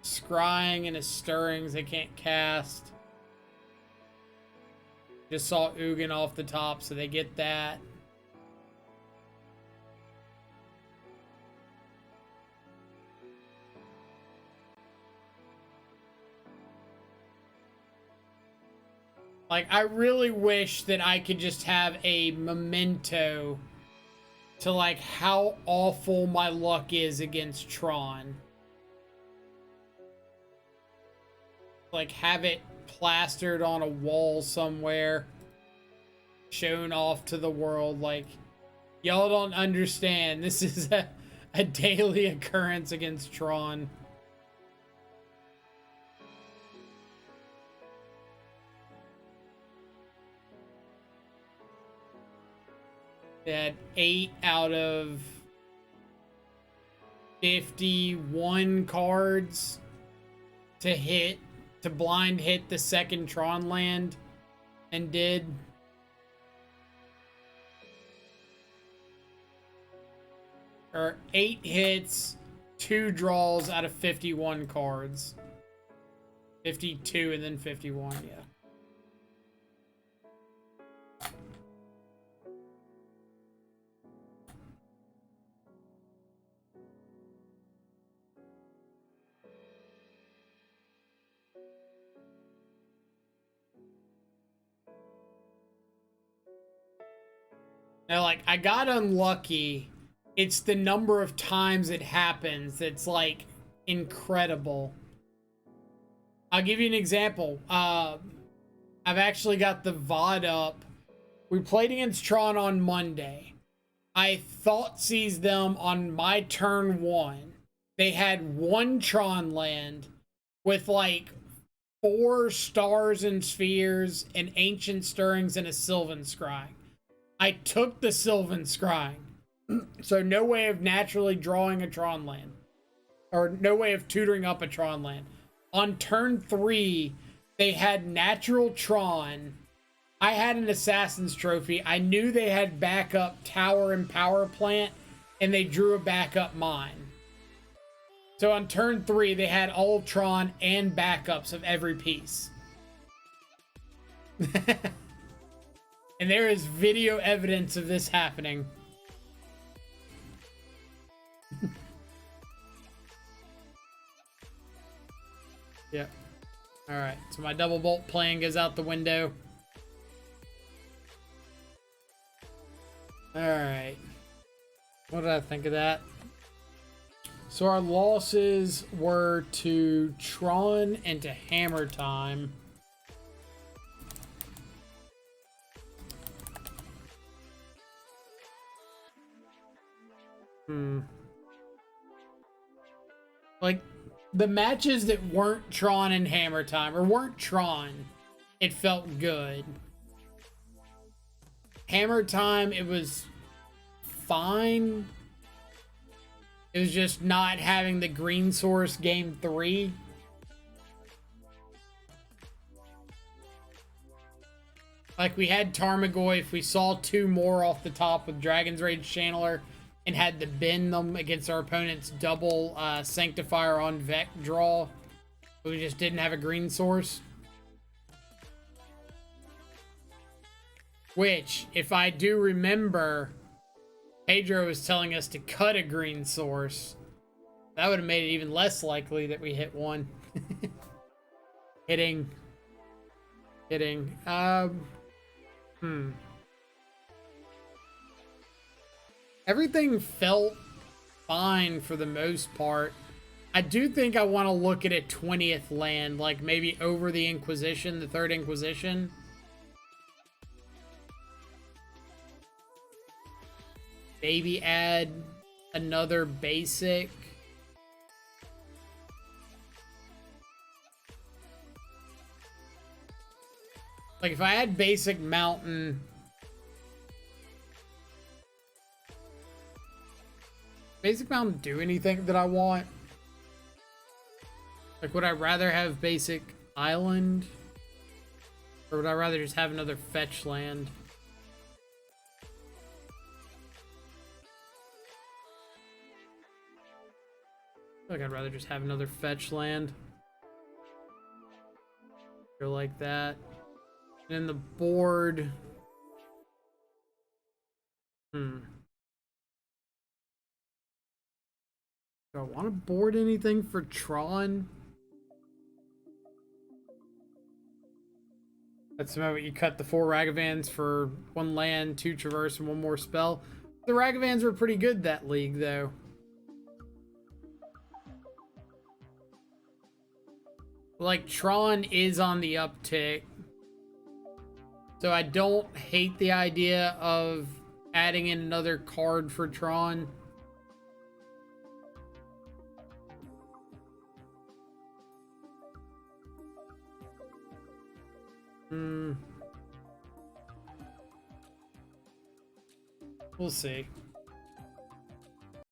scrying and a stirrings they can't cast. Just saw Ugin off the top, so they get that. Like, I really wish that I could just have a memento to, like, how awful my luck is against Tron. Like, have it plastered on a wall somewhere, shown off to the world. Like, y'all don't understand. This is a daily occurrence against Tron. They had 8 out of 51 cards to blind hit the second Tron land, and did. Or 8 hits, 2 draws out of 51 cards. 52 and then 51, yeah. Now, like, I got unlucky. It's the number of times it happens that's, like, incredible. I'll give you an example. I've actually got the VOD up. We played against Tron on Monday. I thought seized them on my turn 1. They had 1 Tron land with, like, 4 stars and spheres, and ancient stirrings, and a Sylvan Scrying. I took the Sylvan Scrying. So no way of naturally drawing a Tron land. Or no way of tutoring up a Tron land. On turn 3, they had natural Tron. I had an Assassin's Trophy. I knew they had backup tower and power plant, and they drew a backup mine. So on turn 3, they had all Tron and backups of every piece. And there is video evidence of this happening. Yep. Alright, so my double bolt plan goes out the window. Alright. What did I think of that? So our losses were to Tron and to Hammer Time. Like, the matches that weren't Tron and Hammer Time, or weren't Tron, it felt good. Hammer Time, it was fine. It was just not having the green source game 3. Like, we had Tarmogoyf, if we saw 2 more off the top with Dragon's Rage Channeler and had to bend them against our opponent's double Sanctifier on Vec draw, but we just didn't have a green source. Which, if I do remember, Pedro was telling us to cut a green source. That would have made it even less likely that we hit one. Hitting. Everything felt fine for the most part. I do think I want to look at a 20th land, like maybe over the Inquisition, the Third Inquisition. Maybe add another basic. Like, if I had basic mountain... Basic mountain do anything that I want? Like, would I rather have basic island? Or would I rather just have another fetch land? I feel like I'd rather just have another fetch land. Go like that. And then the board. Do I want to board anything for Tron? That's the moment you cut the 4 Ragavans for 1 land, 2 Traverse, and 1 more spell. The Ragavans were pretty good that league, though. Like, Tron is on the uptick. So I don't hate the idea of adding in another card for Tron. We'll see.